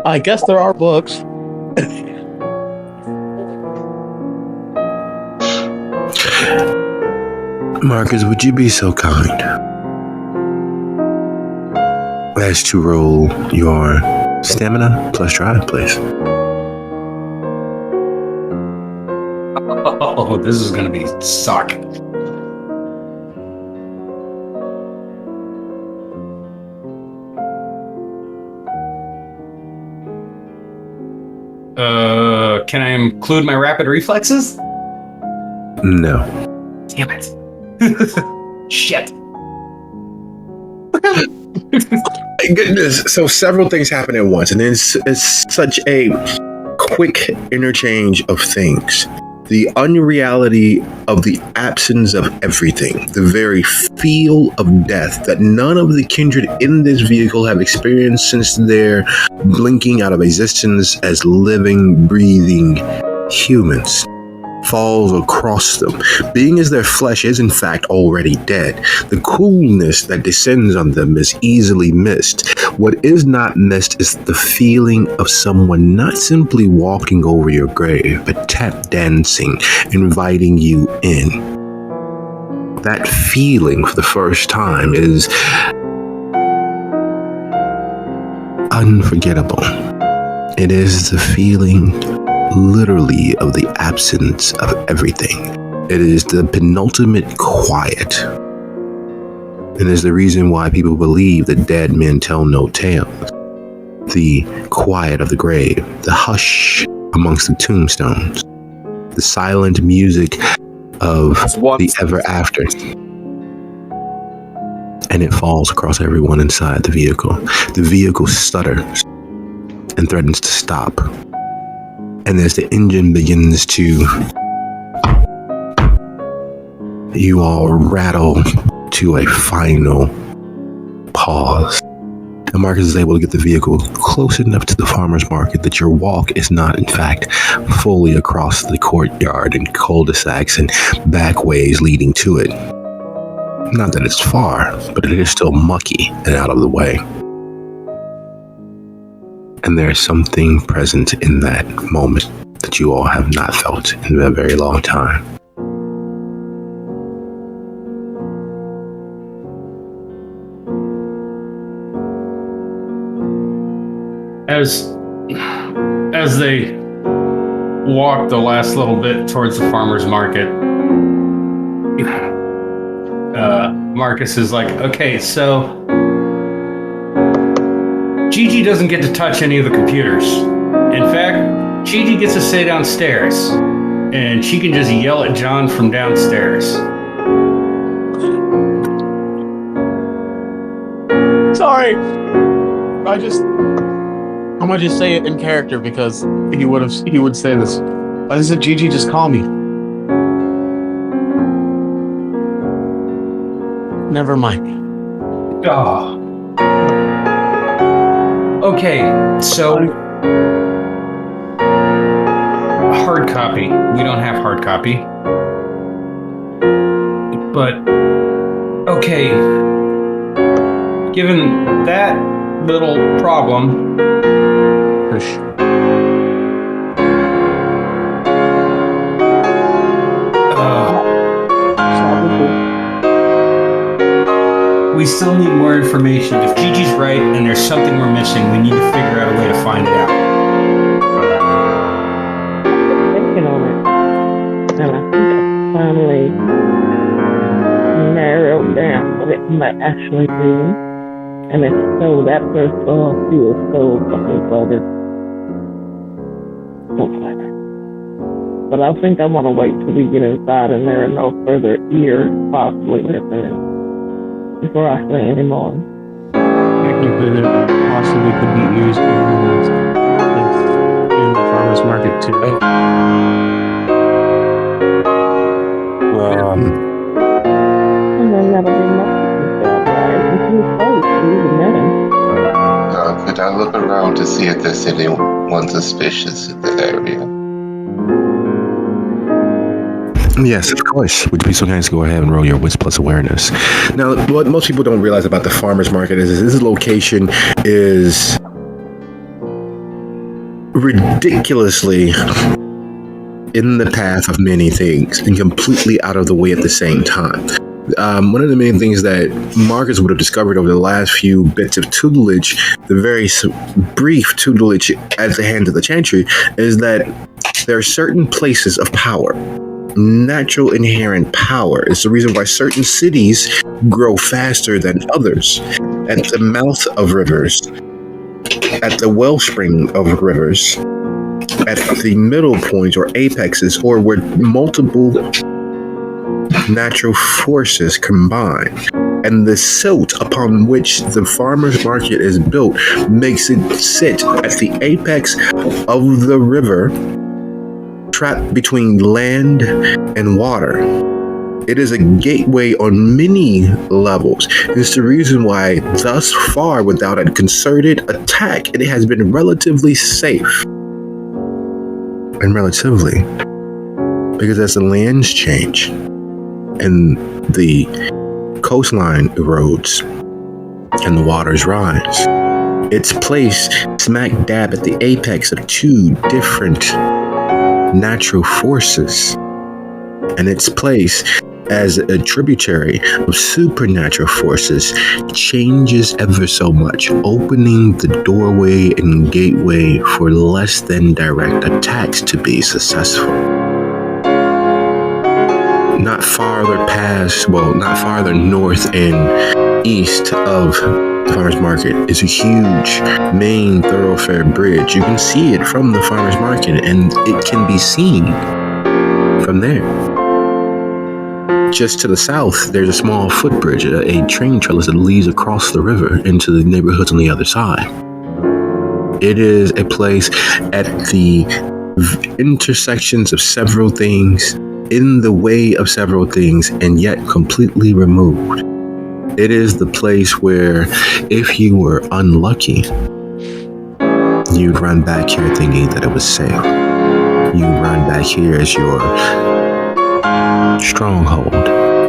I guess there are books. Marcus, would you be so kind as to roll your stamina plus drive, please? Oh, this is gonna be suck. Can I include my rapid reflexes? No. Damn it. Shit. Goodness. So several things happen at once, and it's such a quick interchange of things. The unreality of the absence of everything, the very feel of death that none of the kindred in this vehicle have experienced since their blinking out of existence as living, breathing humans, falls across them. Being as their flesh is in fact already dead, the coolness that descends on them is easily missed. What is not missed is the feeling of someone not simply walking over your grave, but tap dancing, inviting you in. That feeling for the first time is unforgettable. It is the feeling literally of the absence of everything. It is the penultimate quiet. And is the reason why people believe that dead men tell no tales. The quiet of the grave, the hush amongst the tombstones, the silent music of the ever after. And it falls across everyone inside the vehicle. The vehicle stutters and threatens to stop. And as the engine begins to, you all rattle to a final pause. And Marcus is able to get the vehicle close enough to the farmer's market that your walk is not, in fact, fully across the courtyard and cul-de-sacs and back ways leading to it. Not that it's far, but it is still mucky and out of the way. And there is something present in that moment that you all have not felt in a very long time. As they walk the last little bit towards the farmer's market, Marcus is like, okay, so Gigi doesn't get to touch any of the computers. In fact, Gigi gets to stay downstairs, and she can just yell at John from downstairs. Sorry. I'm gonna just say it in character because he would say this. I said, Gigi, just call me. Never mind. Oh. Okay, so hard copy. We don't have hard copy. But, okay. Given that little problem, push. We still need more information. If Gigi's right and there's something we're missing, we need to figure out a way to find it out. Thinking on it, and I think I finally narrowed down what it might actually be. And it's so that first feels so fucking clever. So clever. But I think I want to wait till we get inside and there are no further ears possibly listening before I say any more. Technically, there possibly could be ears in the farmer's market too. And then that'll be nothing to right? It's too close to even then. Could I look around to see if there's anyone suspicious in the area? Yes, of course. Would you be so nice to go ahead and roll your Wits plus awareness? Now, what most people don't realize about the farmer's market is this location is ridiculously in the path of many things and completely out of the way at the same time. One of the main things that Marcus would have discovered over the last few bits of tutelage, the very brief tutelage at the hands of the Chantry, is that there are certain places of power. Natural inherent power is the reason why certain cities grow faster than others. At the mouth of rivers, at the wellspring of rivers, at the middle points or apexes, or where multiple natural forces combine. And the silt upon which the farmer's market is built makes it sit at the apex of the river, trapped between land and water. It is a gateway on many levels. It's the reason why, thus far, without a concerted attack, it has been relatively safe. And relatively, because as the lands change and the coastline erodes and the waters rise, it's placed smack dab at the apex of two different natural forces, and its place as a tributary of supernatural forces changes ever so much, opening the doorway and gateway for less than direct attacks to be successful. Not farther north and east of the farmer's market is a huge main thoroughfare bridge. You can see it from the farmer's market, and it can be seen from there. Just to the south, there's a small footbridge, a train trellis that leads across the river into the neighborhoods on the other side. It is a place at the intersections of several things, in the way of several things, and yet completely removed. It is the place where, if you were unlucky, you'd run back here thinking that it was safe. You'd run back here as your stronghold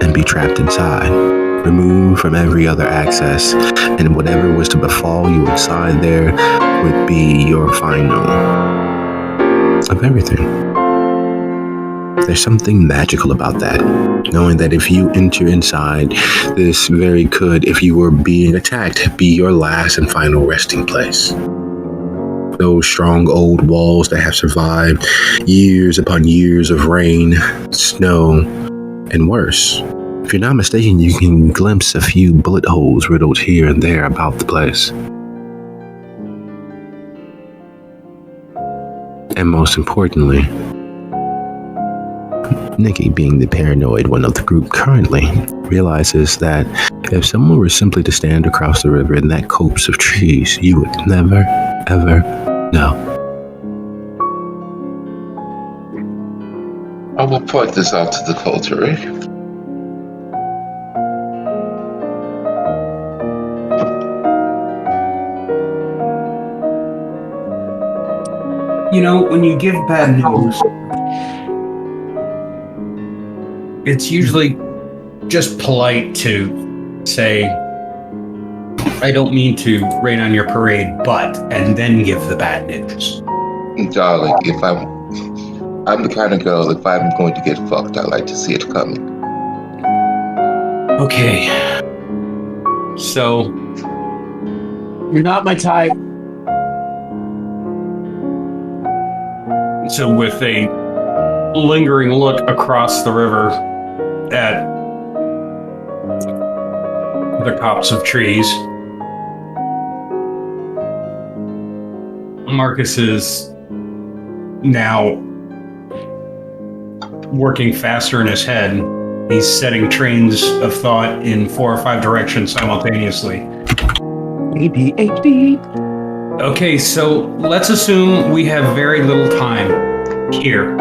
and be trapped inside, removed from every other access, and whatever was to befall you inside there would be your final of everything. There's something magical about that, knowing that if you enter inside, this very could, if you were being attacked, be your last and final resting place. Those strong old walls that have survived years upon years of rain, snow, and worse. If you're not mistaken, you can glimpse a few bullet holes riddled here and there about the place. And most importantly, Nikki, being the paranoid one of the group currently, realizes that if someone were simply to stand across the river in that copse of trees, you would never, ever know. I will point this out to the coterie. You know, when you give bad news, it's usually just polite to say, I don't mean to rain on your parade, but, and then give the bad news. Darling, if I'm the kind of girl, if I'm going to get fucked, I like to see it coming. Okay. So, You're not my type. so with a lingering look across the river at the copse of trees, Marcus is now working faster in his head. He's setting trains of thought in 4 or 5 directions simultaneously. ADHD. Okay, so let's assume we have very little time here.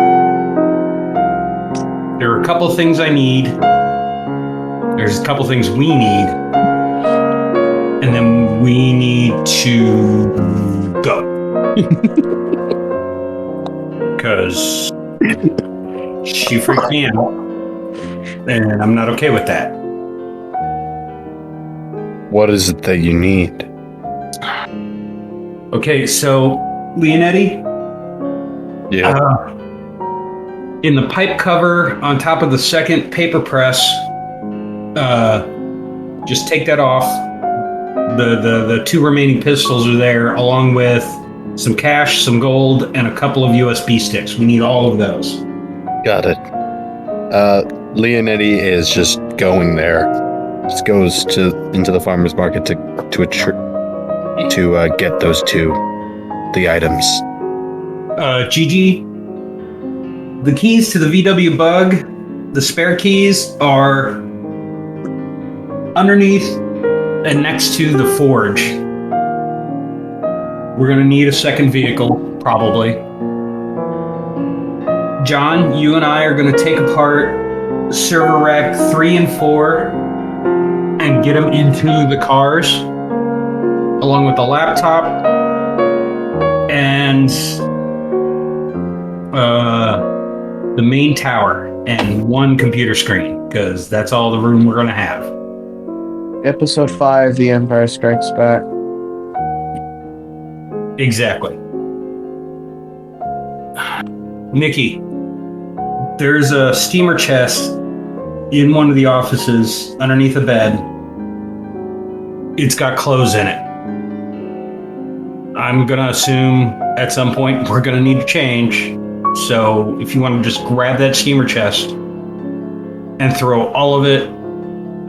There are a couple of things I need. There's a couple of things we need. And then we need to go. Because she freaked me out. And I'm not okay with that. What is it that you need? Okay, so Leonetti, Yeah. in the pipe cover on top of the second paper press, just take that off. The 2 remaining pistols are there, along with some cash, some gold, and a couple of USB sticks. We need all of those. Got it. Leonetti is just going there. Just goes into the farmer's market to get those 2 the items. Gigi, the keys to the VW Bug, the spare keys are underneath and next to the forge. We're going to need a second vehicle, probably. John, you and I are going to take apart server rack 3 and 4 and get them into the cars, along with the laptop and the main tower and 1 computer screen, because that's all the room we're going to have. Episode 5, The Empire Strikes Back. Exactly. Nikki, there's a steamer chest in one of the offices underneath a bed. It's got clothes in it. I'm going to assume at some point we're going to need to change. So if you want to just grab that steamer chest and throw all of it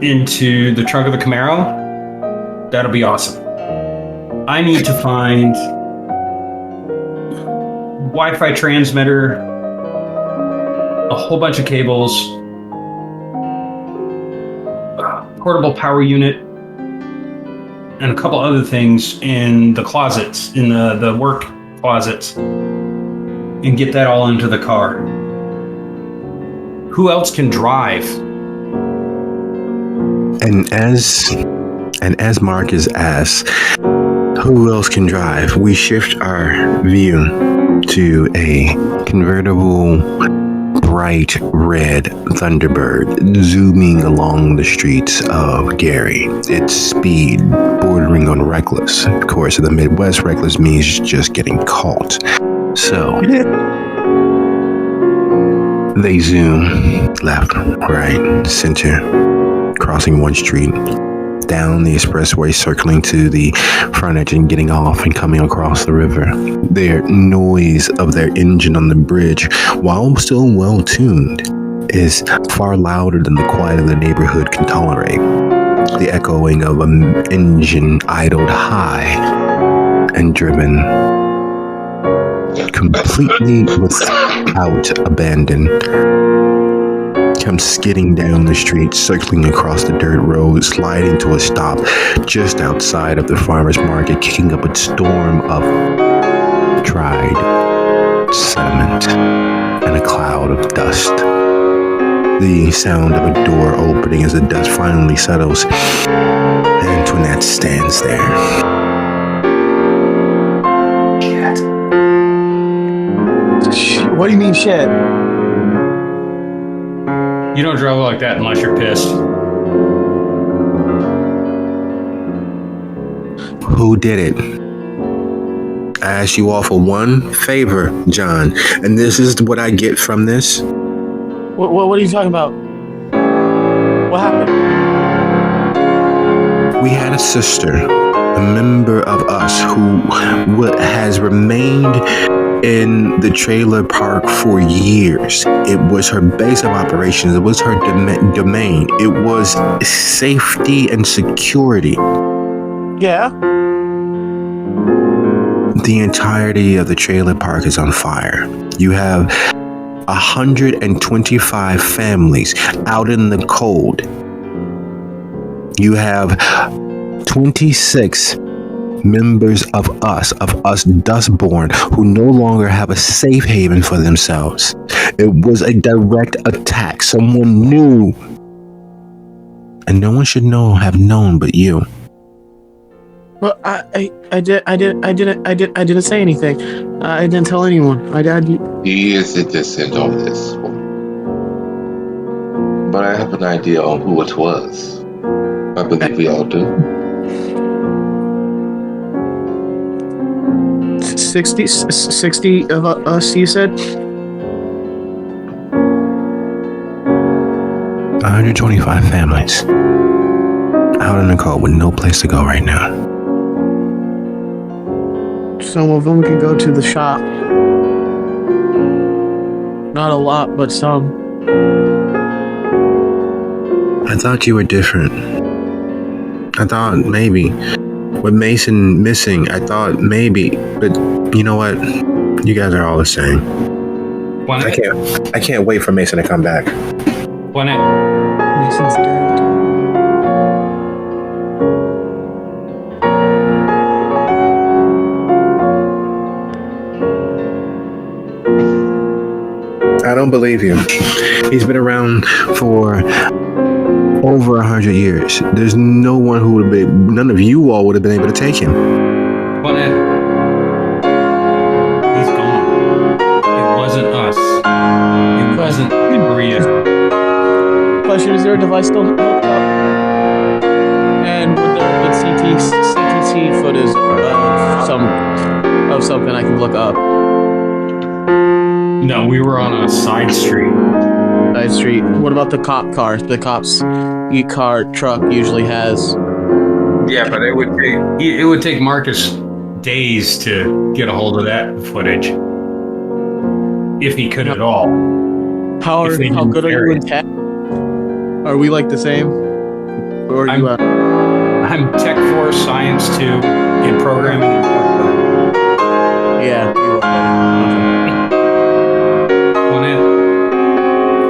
into the trunk of the Camaro, that'll be awesome. I need to find Wi-Fi transmitter, a whole bunch of cables, portable power unit, and a couple other things in the closets, in the work closets, and get that all into the car. Who else can drive? And as Marcus asks, who else can drive? We shift our view to a convertible bright red Thunderbird zooming along the streets of Gary. Its speed bordering on reckless. Of course, in the Midwest, reckless means just getting caught. So they zoom left, right, center, crossing one street, down the expressway, circling to the frontage and getting off and coming across the river. Their noise of their engine on the bridge, while still well tuned, is far louder than the quiet of the neighborhood can tolerate. The echoing of an engine idled high and driven completely without abandon comes skidding down the street, circling across the dirt road, sliding to a stop just outside of the farmer's market, kicking up a storm of dried sediment and a cloud of dust. The sound of a door opening as the dust finally settles, and Antoinette stands there. What do you mean shit? You don't drive like that unless you're pissed. Who did it? I asked you all for one favor, John, and this is what I get from this. What are you talking about? What happened? We had a sister, a member of us, who has remained in the trailer park for years. It was her base of operations. It was her domain. It was safety and security. Yeah. The entirety of the trailer park is on fire. You have 125 families out in the cold. You have 26 members of us Dustborn, who no longer have a safe haven for themselves. It was a direct attack. Someone knew, and no one should have known but you. Well, I didn't say anything. I didn't tell anyone. He is innocent on this one. But I have an idea on who it was. I believe we all do. 60 of us, you said? 125 families out in the cold with no place to go right now. Some of them can go to the shop. Not a lot, but some. I thought you were different. I thought maybe with Mason missing, I thought maybe, but you know what? You guys are all the same. I can't wait for Mason to come back. Mason's dead. I don't believe you. He's been around for over 100 years. There's no one who would have been, none of you all would have been able to take him. He's gone. It wasn't us. It wasn't Maria. Question, is there a device still hooked up? And would there have been CTC footage of something I can look up? No, we were on a side street. Side street. What about the cop cars? The cops' truck usually has. Yeah, but it would take Marcus days to get a hold of that footage, if he could at all. How good are you in tech? Are we like the same? Or are you? I'm Tech 4, Science 2, in programming and hardware. Yeah, you are.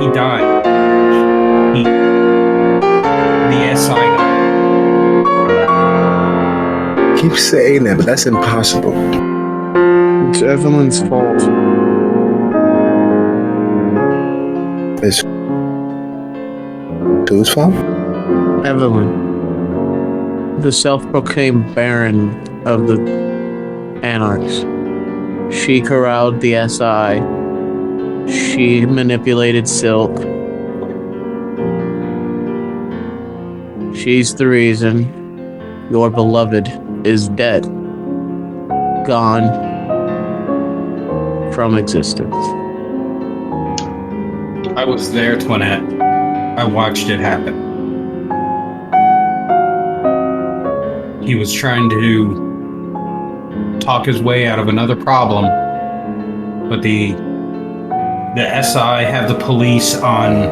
He died. The SI guy. Keep saying that, but that's impossible. It's Evelyn's fault. It's whose fault? Evelyn, the self-proclaimed Baron of the Anarchs. She corralled the SI. She manipulated Silk. She's the reason your beloved is dead. Gone from existence. I was there, Twinette. I watched it happen. He was trying to talk his way out of another problem, but the SI have the police on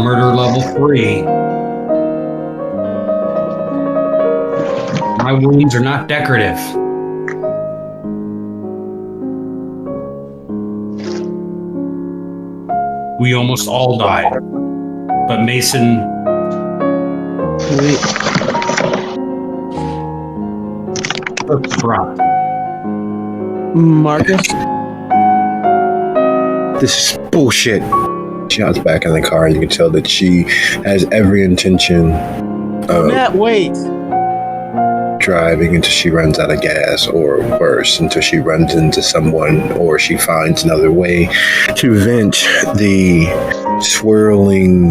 murder level 3. My wounds are not decorative. We almost all died, but Mason. Marcus? This is bullshit. She hops back in the car, and you can tell that she has every intention of Matt, wait. driving until she runs out of gas, or worse, until she runs into someone, or she finds another way to vent the swirling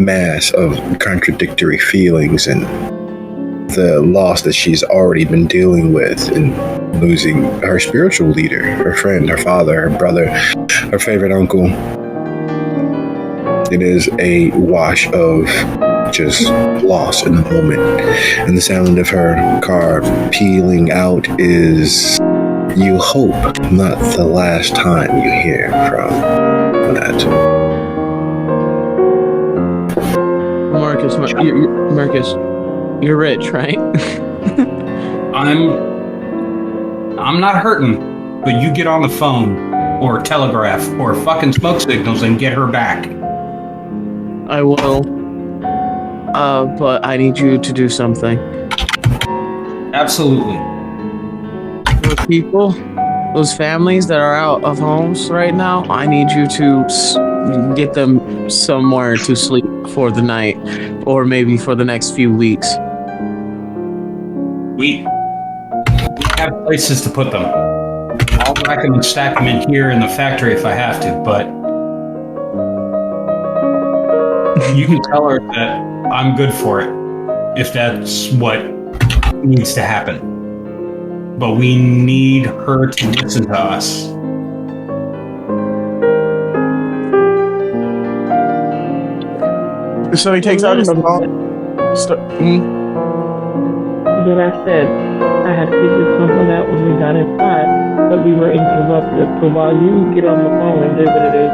mass of contradictory feelings and the loss that she's already been dealing with in losing her spiritual leader, her friend, her father, her brother, her favorite uncle. It is a wash of just loss in the moment. And the sound of her car peeling out is, you hope, not the last time you hear from that. Marcus, you're rich, right? I'm not hurting, but you get on the phone or telegraph or fucking smoke signals and get her back. I will. But I need you to do something. Absolutely. Those people, those families that are out of homes right now, I need you to get them somewhere to sleep for the night, or maybe for the next few weeks. We have places to put them. I'll rack them and stack them in here in the factory if I have to, but you can tell her that I'm good for it if that's what needs to happen. But we need her to listen to us. So he takes out his phone. But I said I had figured something out when we got inside, but we were interrupted. So while you get on the phone and do what it is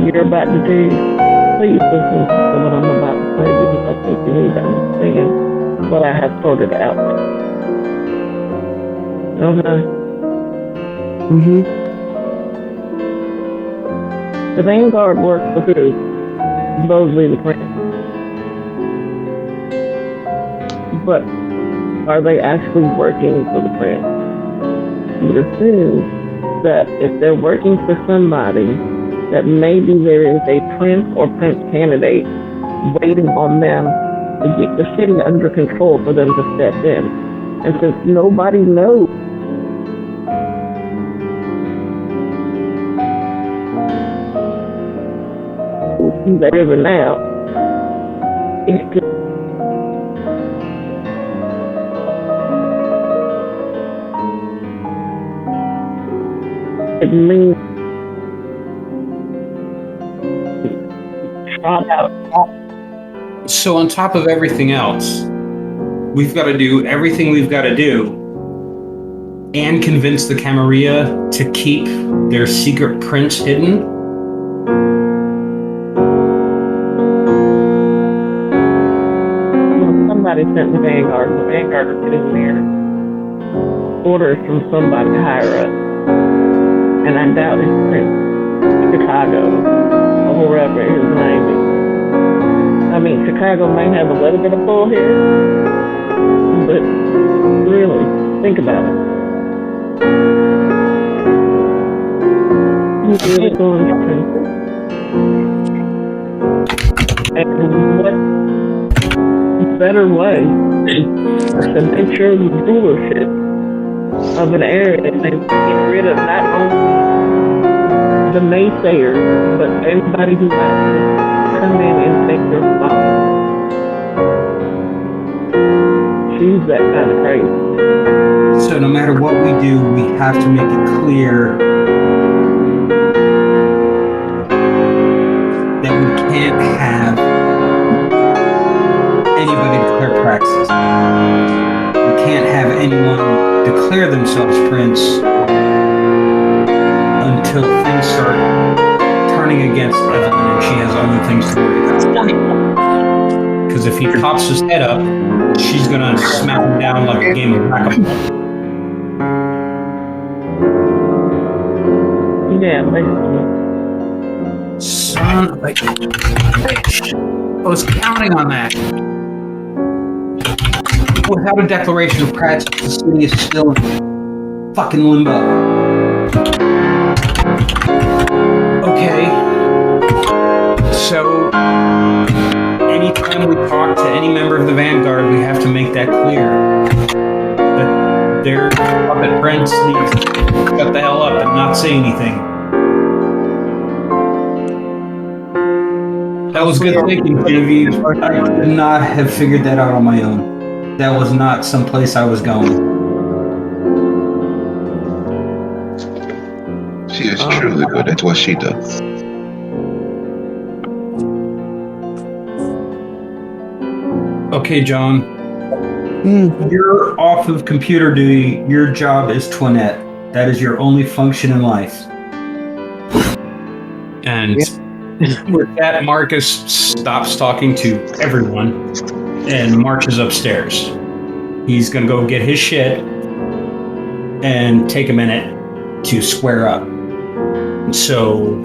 you're about to do, please listen to what I'm about to say, because I think you need to understand what I have sorted out. Okay? Mm-hmm. The Vanguard works for who? Supposedly the Prince. But are they actually working for the Prince? You would assume that if they're working for somebody, that maybe there is a Prince or Prince candidate waiting on them to get the city under control for them to step in. And since nobody knows who's there now, it could mean shot out. So on top of everything else, we've got to do everything we've got to do and convince the Camarilla to keep their secret prince hidden. Well, somebody sent the Vanguard. The Vanguard are sitting there. Orders from somebody higher up. And I doubt it's Prince Chicago or whoever his name is. I mean, Chicago may have a little bit of pull here, but really, think about it. Who's really going to Prince? And what better way to make sure the rulership of an area and get rid of not only the naysayers, but everybody who wants to come in and take their spot. She's that kind of crazy. So no matter what we do, we have to make it clear that we can't have anybody declare praxis. We can't have anyone declare themselves prince until things start turning against Evelyn and she has other things to worry about. Because if he pops his head up, she's gonna smack him down like a game of whack-a-mole. Yeah, basically. Son of a bitch. I was counting on that. Without a declaration of praxis, the city is still in fucking limbo. Okay. So, anytime time we talk to any member of the Vanguard, we have to make that clear. That their puppet prince needs to shut the hell up and not say anything. That was good thinking, Genevieve. I could not have figured that out on my own. That was not someplace I was going. She is truly good at what she does. Okay, John. You're off of computer duty. Your job is Toinette. That is your only function in life. And with that, Marcus stops talking to everyone and marches upstairs. He's going to go get his shit and take a minute to square up. So,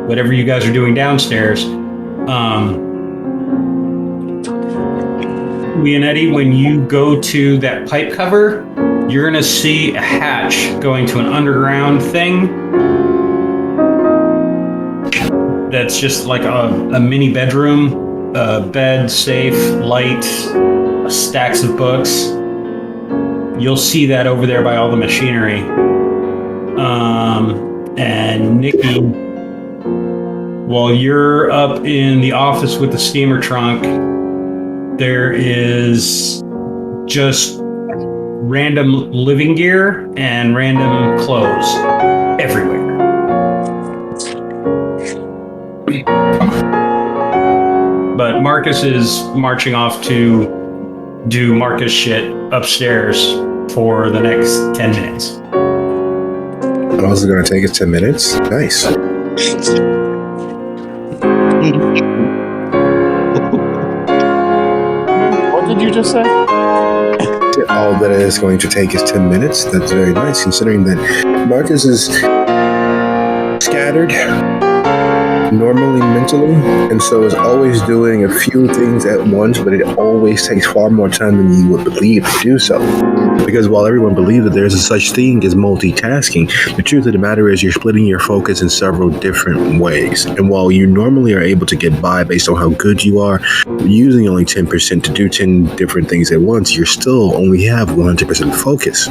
whatever you guys are doing downstairs, Leonetti, when you go to that pipe cover, you're going to see a hatch going to an underground thing that's just like a mini bedroom, bed, safe, light, stacks of books. You'll see that over there by all the machinery. And Nikki, while you're up in the office with the steamer trunk, there is just random living gear and random clothes everywhere. But Marcus is marching off to do Marcus shit upstairs for the next 10 minutes. All it's going to take is 10 minutes. Nice. What did you just say? All that it is going to take is 10 minutes. That's very nice, considering that Marcus is scattered normally mentally, and so is always doing a few things at once, but it always takes far more time than you would believe to do so. Because while everyone believes that there's a such thing as multitasking, the truth of the matter is you're splitting your focus in several different ways. And while you normally are able to get by based on how good you are, using only 10% to do 10 different things at once, you still only have 100% focus.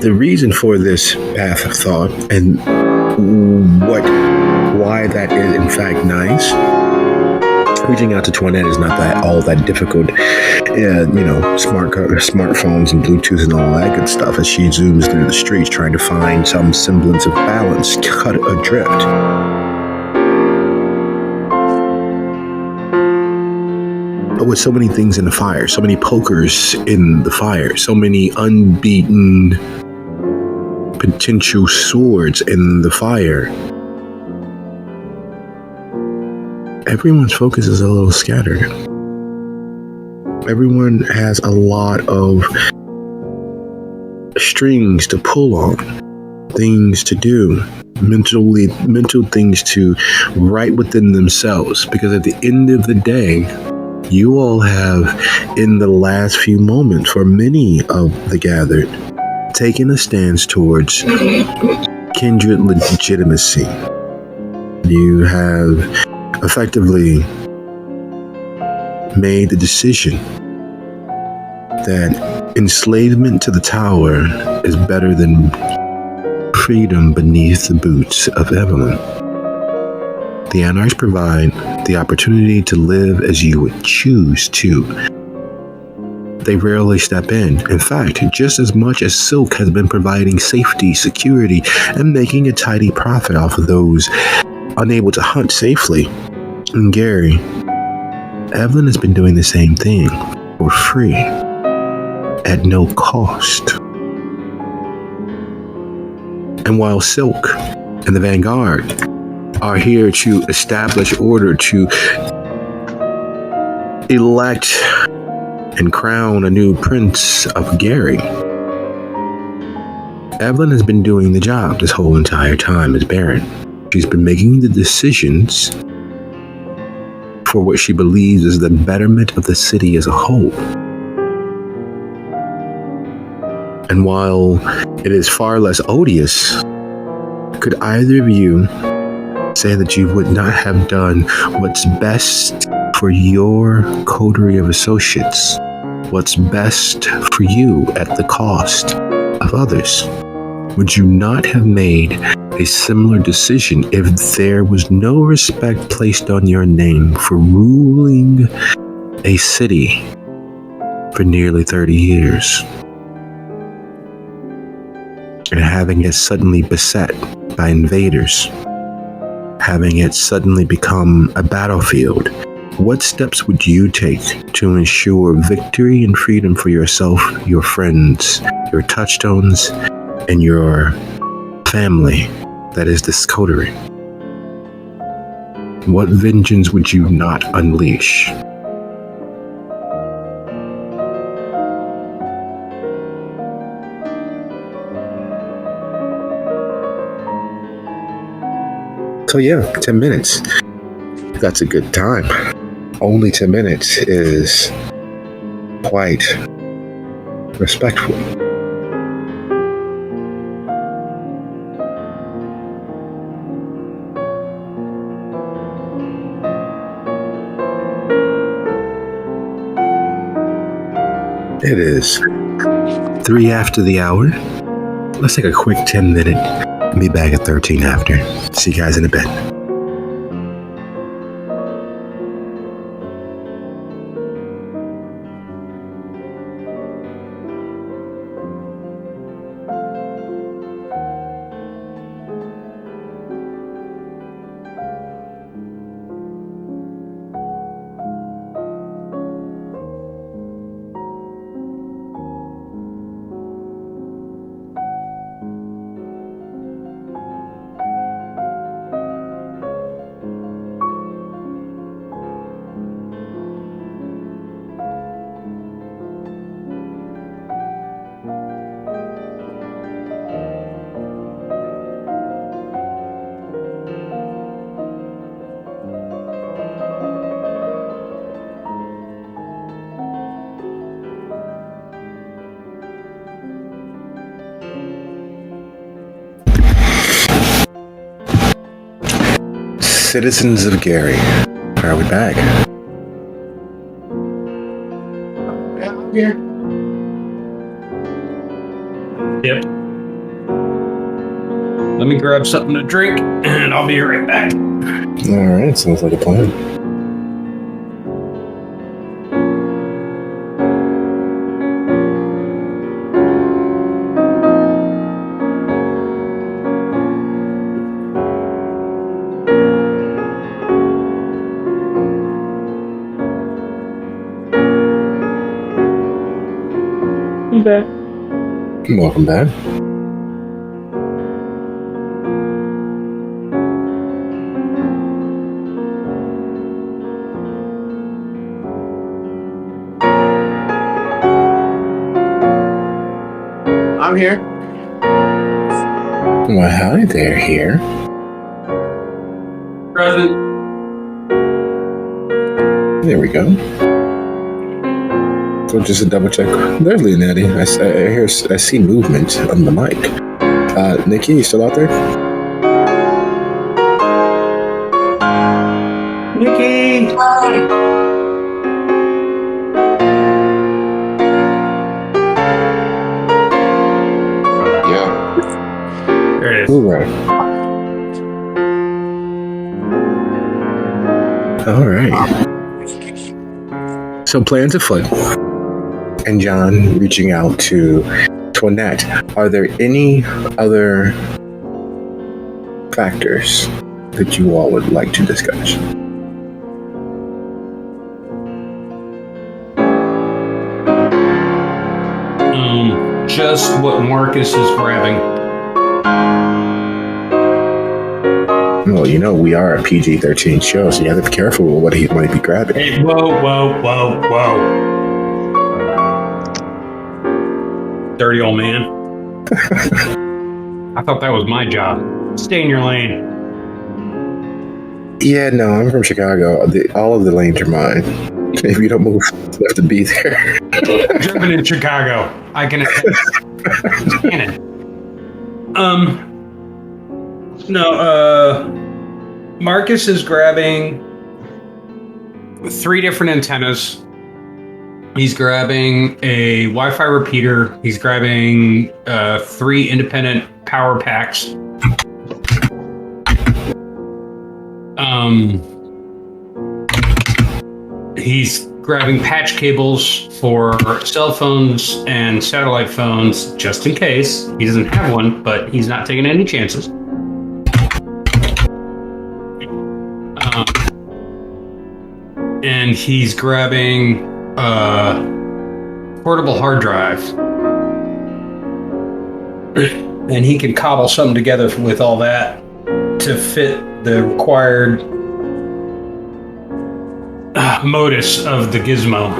The reason for this path of thought and why that is in fact nice. Reaching out to Toinette is not all that difficult. Smartphones and Bluetooth and all that good stuff as she zooms through the streets trying to find some semblance of balance, cut adrift. But with so many things in the fire, so many pokers in the fire, so many unbeaten potential swords in the fire, everyone's focus is a little scattered. Everyone has a lot of strings to pull on, things to do, mental things to write within themselves, because at the end of the day, you all have, in the last few moments, for many of the gathered, taken a stance towards kindred legitimacy. You have effectively made the decision that enslavement to the tower is better than freedom beneath the boots of Evelyn. The Anarchs provide the opportunity to live as you would choose to. They rarely step in. In fact, just as much as Silk has been providing safety, security, and making a tidy profit off of those unable to hunt safely. And Gary, Evelyn has been doing the same thing for free, at no cost. And while Silk and the Vanguard are here to establish order, to elect and crown a new Prince of Gary, Evelyn has been doing the job this whole entire time as Baron. She's been making the decisions for what she believes is the betterment of the city as a whole. And while it is far less odious, could either of you say that you would not have done what's best for your coterie of associates what's best for you at the cost of others? Would you not have made a similar decision if there was no respect placed on your name for ruling a city for nearly 30 years and having it suddenly beset by invaders, having it suddenly become a battlefield? What steps would you take to ensure victory and freedom for yourself, your friends, your touchstones, and your family that is this coterie? What vengeance would you not unleash? So yeah, 10 minutes. That's a good time. Only 10 minutes is quite respectful. It is 3 after the hour. Let's take a quick 10-minute. Be back at 13 after. See you guys in a bit. Citizens of Gary, are we back? Yeah. Yep. Let me grab something to drink, and I'll be right back. All right, sounds like a plan. Back. Welcome back. I'm here. Well, howdy there, here. Present. There we go. So just a double check. There's Leonetti. I see movement on the mic. Nikki, you still out there? Nikki! Yeah. There it is. All right. So plans afoot. And John reaching out to Toinette. Are there any other factors that you all would like to discuss? Just what Marcus is grabbing. Well, you know, we are a PG-13 show, so you have to be careful with what he might be grabbing. Hey, whoa. Dirty old man. I thought that was my job. Stay in your lane. Yeah, no, I'm from Chicago. All of the lanes are mine. If you don't move, you have to be there. Jumping in Chicago. I can understand it. No, Marcus is grabbing 3 different antennas. He's grabbing a Wi-Fi repeater. He's grabbing 3 independent power packs. He's grabbing patch cables for cell phones and satellite phones, just in case. He doesn't have one, but he's not taking any chances. And he's grabbing a portable hard drive. And he can cobble something together with all that to fit the required modus of the gizmo.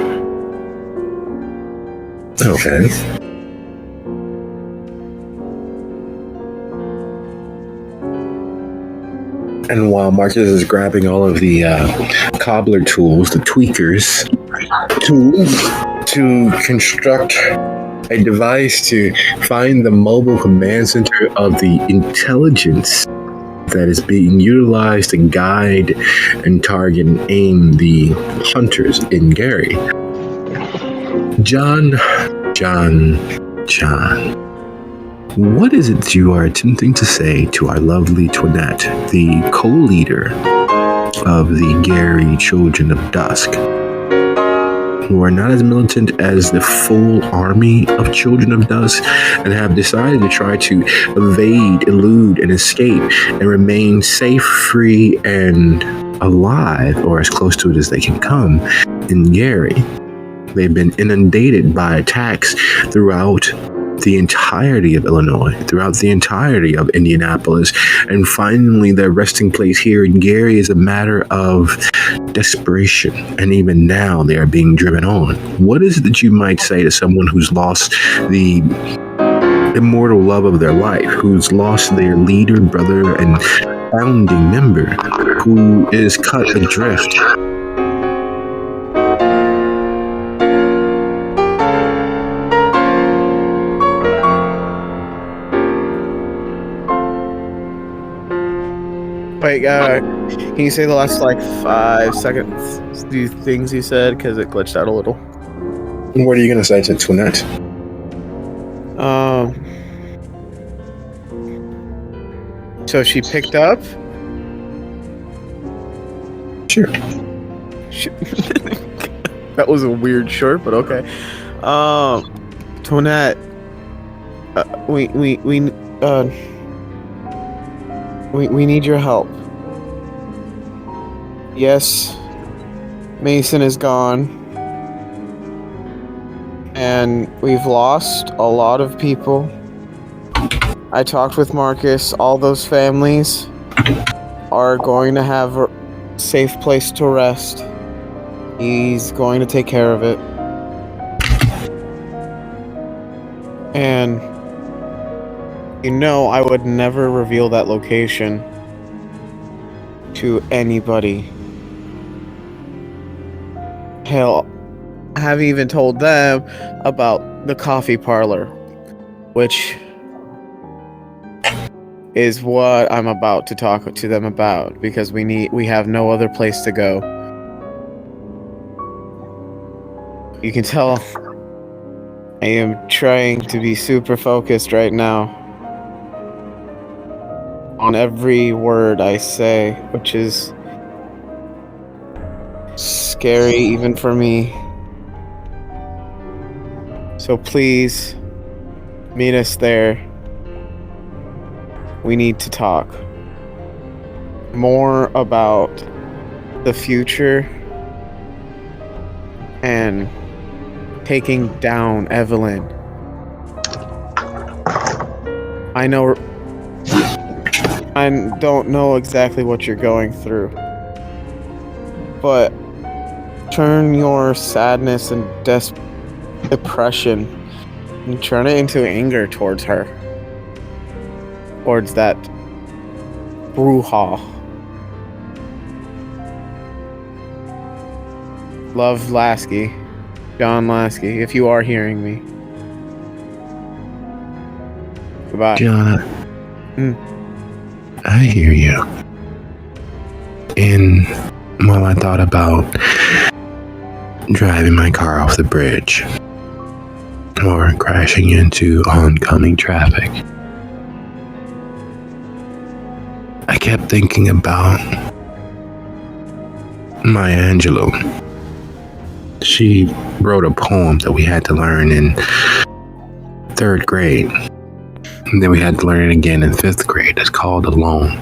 Okay. And while Marcus is grabbing all of the cobbler tools, the tweakers tools, to construct a device to find the mobile command center of the intelligence that is being utilized to guide and target and aim the hunters in Gary. John, what is it that you are attempting to say to our lovely Twinette, the co-leader of the Gary Children of Dusk, who are not as militant as the full army of Children of Dusk and have decided to try to evade, elude, and escape and remain safe, free, and alive, or as close to it as they can come, in Gary? They've been inundated by attacks throughout the entirety of Illinois, throughout the entirety of Indianapolis, and finally their resting place here in Gary is a matter of desperation, and even now they are being driven on. What is it that you might say to someone who's lost the immortal love of their life, who's lost their leader, brother, and founding member, who is cut adrift? Wait, can you say the last 5 seconds? The things you said, because it glitched out a little. What are you going to say to Twinette? So she picked up? Sure. That was a weird short, but okay. Twinette, we need your help. Yes, Mason is gone, and we've lost a lot of people. I talked with Marcus. All those families are going to have a safe place to rest. He's going to take care of it. And I would never reveal that location to anybody. Hell, I haven't even told them about the coffee parlor, which is what I'm about to talk to them about, because we have no other place to go. You can tell I am trying to be super focused right now on every word I say, which is scary even for me. So please, meet us there. We need to talk more about the future and taking down Evelyn. I don't know exactly what you're going through, but turn your sadness and depression and turn it into anger towards her, towards that brouhaha. Love, Lasky. John Lasky, if you are hearing me. Goodbye. John, I hear you. In Well, I thought about driving my car off the bridge or crashing into oncoming traffic. I kept thinking about Maya Angelou. She wrote a poem that we had to learn in 3rd grade. And then we had to learn it again in 5th grade. It's called Alone.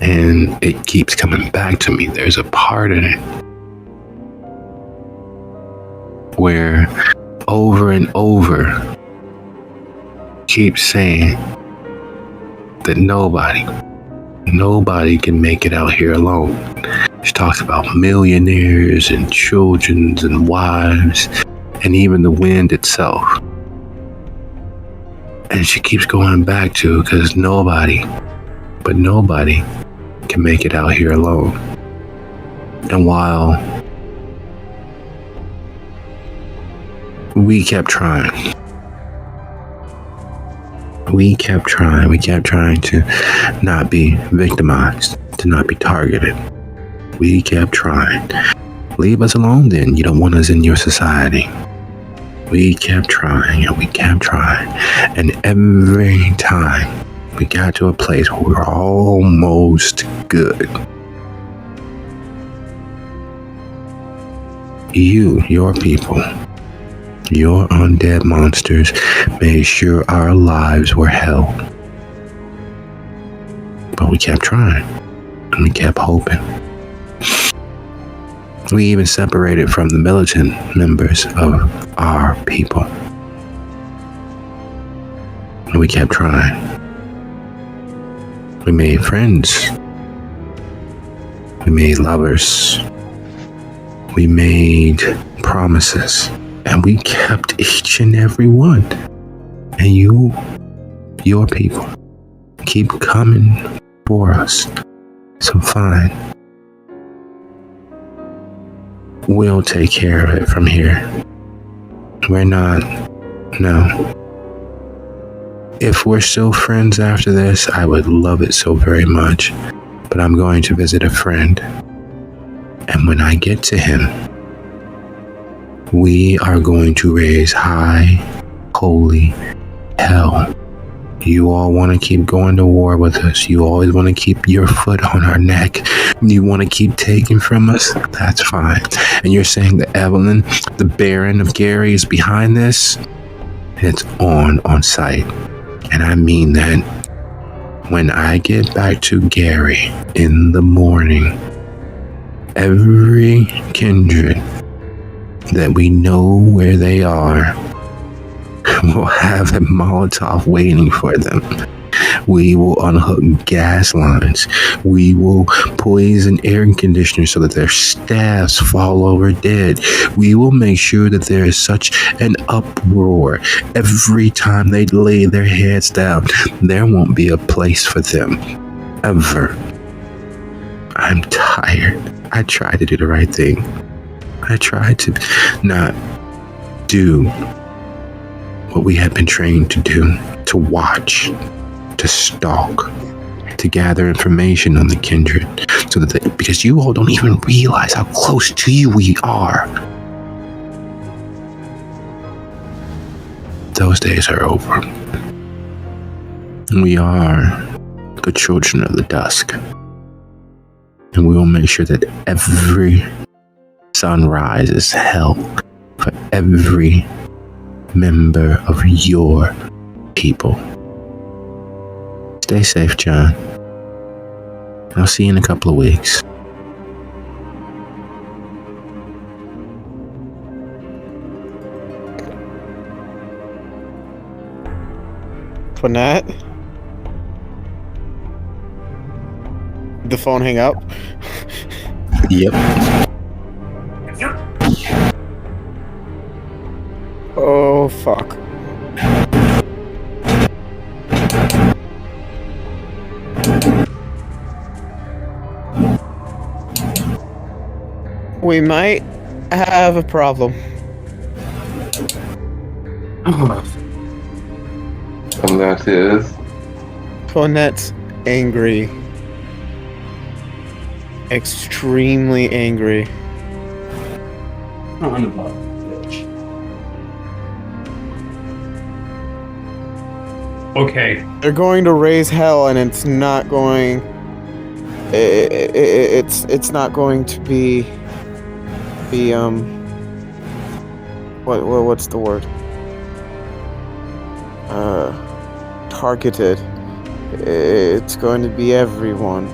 And it keeps coming back to me. There's a part in it where over and over keeps saying that nobody can make it out here alone. She talks about millionaires and children and wives and even the wind itself. And she keeps going back to, because nobody can make it out here alone. And while we kept trying to not be victimized, to not be targeted. We kept trying. Leave us alone then. You don't want us in your society. We kept trying and we kept trying. And every time we got to a place where we were almost good, your people, your undead monsters made sure our lives were hell. But we kept trying and we kept hoping. We even separated from the militant members of our people. And we kept trying. We made friends. We made lovers. We made promises. And we kept each and every one. And your people, keep coming for us. So fine. We'll take care of it from here. We're not. No. If we're still friends after this, I would love it so very much. But I'm going to visit a friend. And when I get to him, we are going to raise high, holy hell. You all want to keep going to war with us. You always want to keep your foot on our neck. You want to keep taking from us. That's fine. And you're saying that Evelyn, the Baron of Gary, is behind this? It's on site. And I mean that. When I get back to Gary in the morning, every kindred that we know where they are will have a Molotov waiting for them. We will unhook gas lines. We will poison air conditioners so that their staffs fall over dead. We will make sure that there is such an uproar every time they lay their heads down. There won't be a place for them. Ever. I'm tired. I tried to do the right thing. I tried to not do what we have been trained to do, to watch, to stalk, to gather information on the kindred, so that because you all don't even realize how close to you we are. Those days are over. We are the children of the dusk. And we will make sure that every sunrise is hell for every member of your people. Stay safe, John. I'll see you in a couple of weeks. Fournette? The phone hang up? Yep. Oh, fuck. We might have a problem. And that is. Fournette's angry. extremely angry. Son of a bitch. Okay. They're going to raise hell, and it's not going. It's not going to be what's the word? Targeted. It's going to be everyone,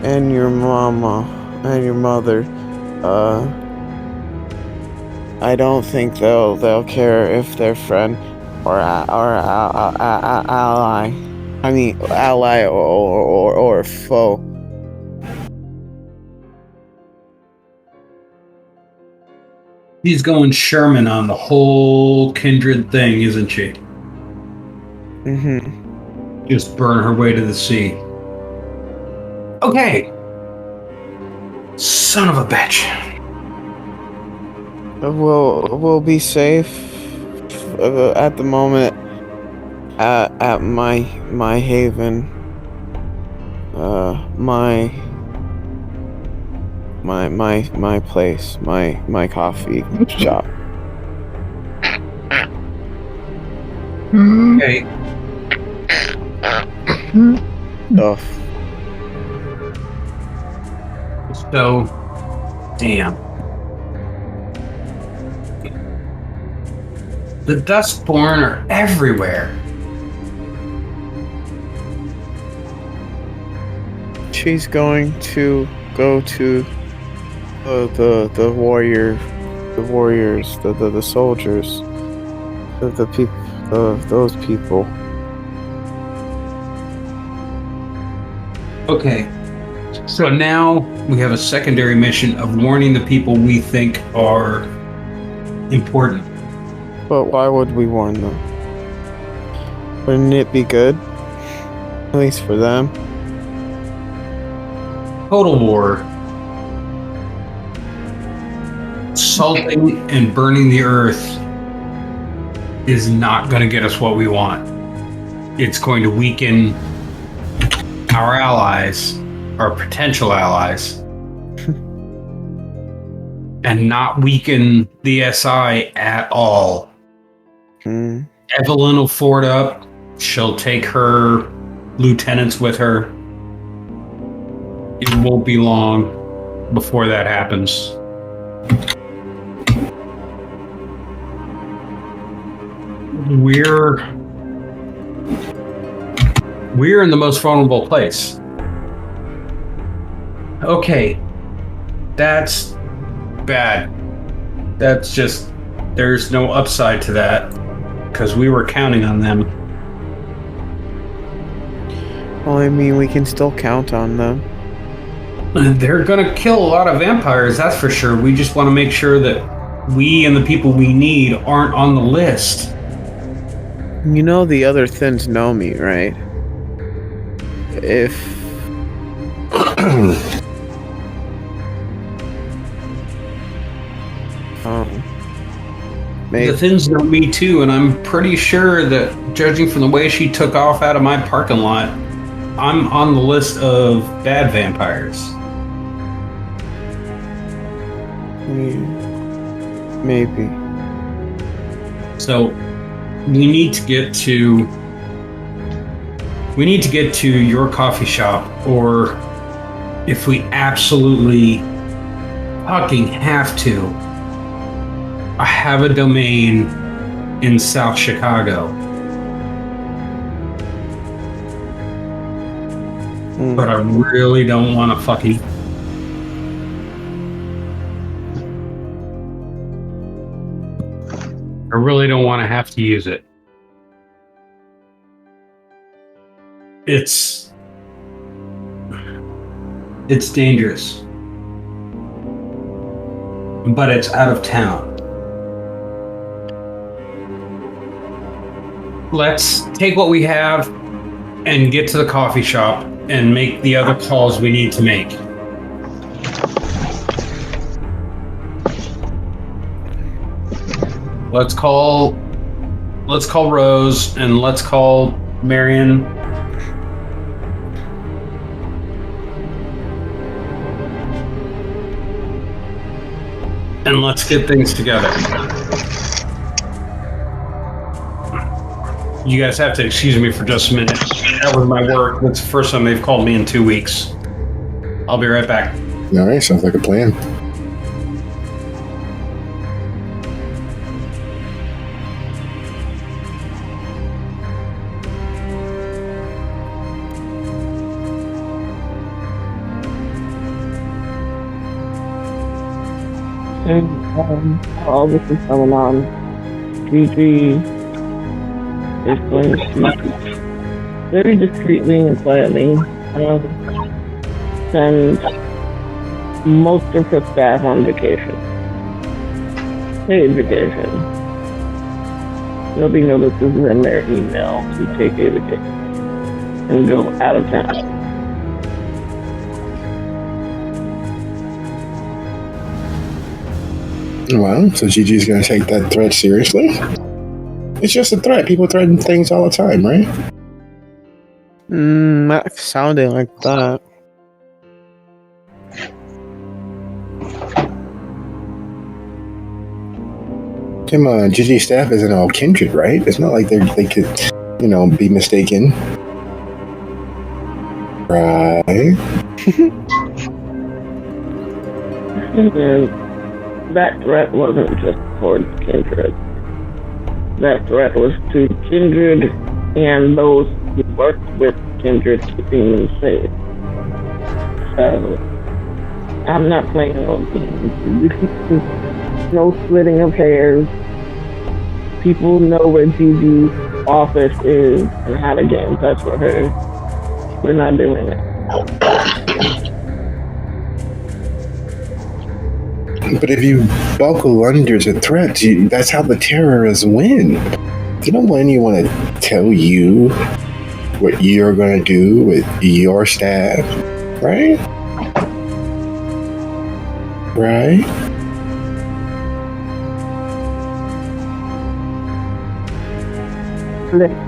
and your mama and your mother. I don't think they'll care if they're friend or ally. I mean, ally or foe. She's going Sherman on the whole kindred thing, isn't she? Mm-hmm. Just burn her way to the sea. Okay. Son of a bitch. We'll be safe at the moment at my haven. My place, my coffee shop. Okay. Oh, So, damn. The Dustborn are everywhere. she's going to go to the warriors, the soldiers, the people, those people. Okay. So now we have a secondary mission of warning the people we think are important. But why would we warn them? Wouldn't it be good? At least for them. Total war. Salting and burning the earth is not going to get us what we want. It's going to weaken our allies, our potential allies, and not weaken the SI at all. Evelyn will ford up. She'll take her lieutenants with her. It won't be long before that happens. We're in the most vulnerable place. Okay, that's bad. That's just, there's no upside to that because we were counting on them. Well, I mean, we can still count on them. They're gonna kill a lot of vampires, that's for sure. We just want to make sure that we and the people we need aren't on the list. You know the other Thins know me, right? If maybe. The Thins know me too, and I'm pretty sure that, judging from the way she took off out of my parking lot, I'm on the list of bad vampires. Maybe. So we need to get to your coffee shop, or if we absolutely fucking have to, I have a domain in South Chicago. But I really don't want to fucking... I really don't want to have to use it. It's dangerous. But it's out of town. Let's take what we have and get to the coffee shop and make the other calls we need to make. Let's call Rose and let's call Marion. and let's get things together. You guys have to excuse me for just a minute. That was my work. That's the first time they've called me in 2 weeks. I'll be right back. All right, sounds like a plan. And all this is going on. Gigi is going to very discreetly and quietly send most of her staff on vacation. Paid vacation. Nobody notices in their email to take a vacation and go out of town. Well, so Gigi's going to take that threat seriously? It's just a threat. People threaten things all the time, right? Not sounding like that. Come on, Gigi's staff isn't all kindred, right? It's not like they could, be mistaken. Right? That threat wasn't just towards Kindred. That threat was to Kindred and those who worked with Kindred keeping them safe. So, I'm not playing those games. No splitting of hairs. People know where Gigi's office is and how to get in touch with her. We're not doing it. But if you buckle under to threats, that's how the terrorists win. You don't want anyone to tell you what you're going to do with your staff, right? Right?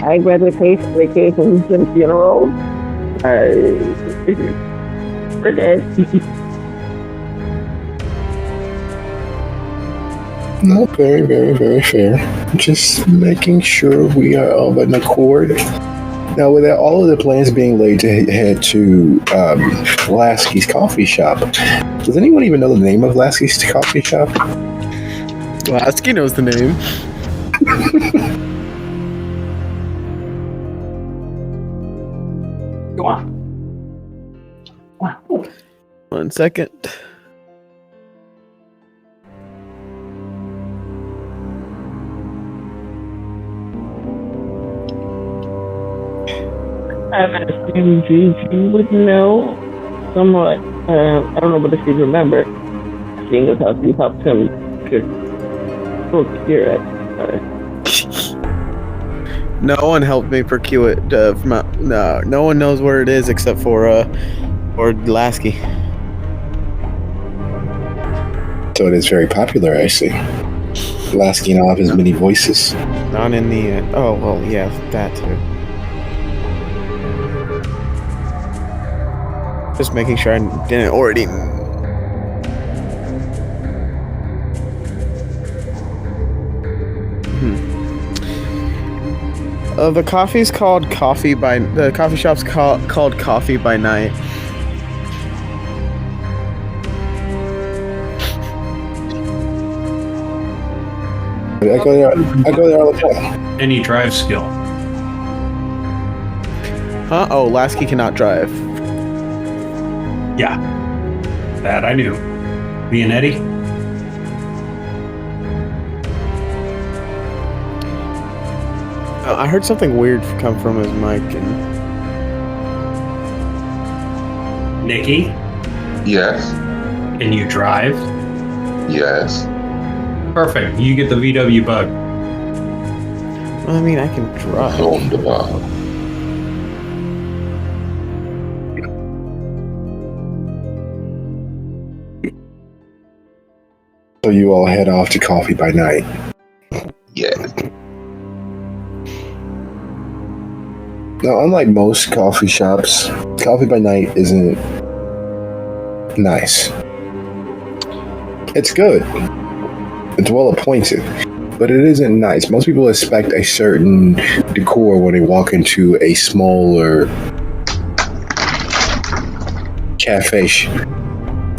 I'd rather pay for vacations than funerals. We're dead. No, very, very, very fair. Just making sure we are of an accord. Now, with all of the plans being laid to head to Lasky's coffee shop, does anyone even know the name of Lasky's coffee shop? Lasky knows the name. Go on. 1 second. I assume Gigi would know somewhat. I don't know, but if you remember, seeing as how she helped him to procure it. No one helped me procure it. No one knows where it is except for Lasky. So it is very popular, I see. Lasky and all of his many voices. Not in the. Oh well, yeah, that too. Just making sure I didn't already. The coffee's called Coffee by. The coffee shop's called Coffee by Night. I go there all the time. Any drive skill? Huh? Oh, Lasky cannot drive. Yeah, that I knew. Leonetti? I heard something weird come from his mic and. Nikki, Yes. can you drive? Yes. Perfect. You get the VW bug. Well, I mean, I can drive. Wunderbar. So you all head off to Coffee by Night. Yes. Now, unlike most coffee shops, Coffee by Night isn't nice. It's good. It's well appointed, but it isn't nice. Most people expect a certain decor when they walk into a smaller cafe.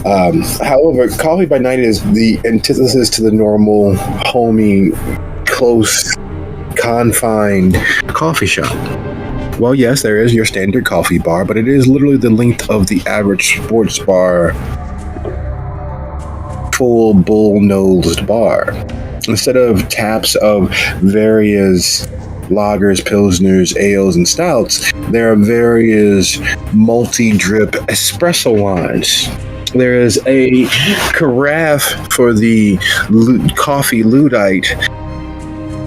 However, Coffee by Night is the antithesis to the normal, homey, close, confined coffee shop. Well, yes, there is your standard coffee bar, but it is literally the length of the average sports bar, full bull-nosed bar. Instead of taps of various lagers, pilsners, ales, and stouts, there are various multi-drip espresso lines. There is a carafe for the coffee Luddite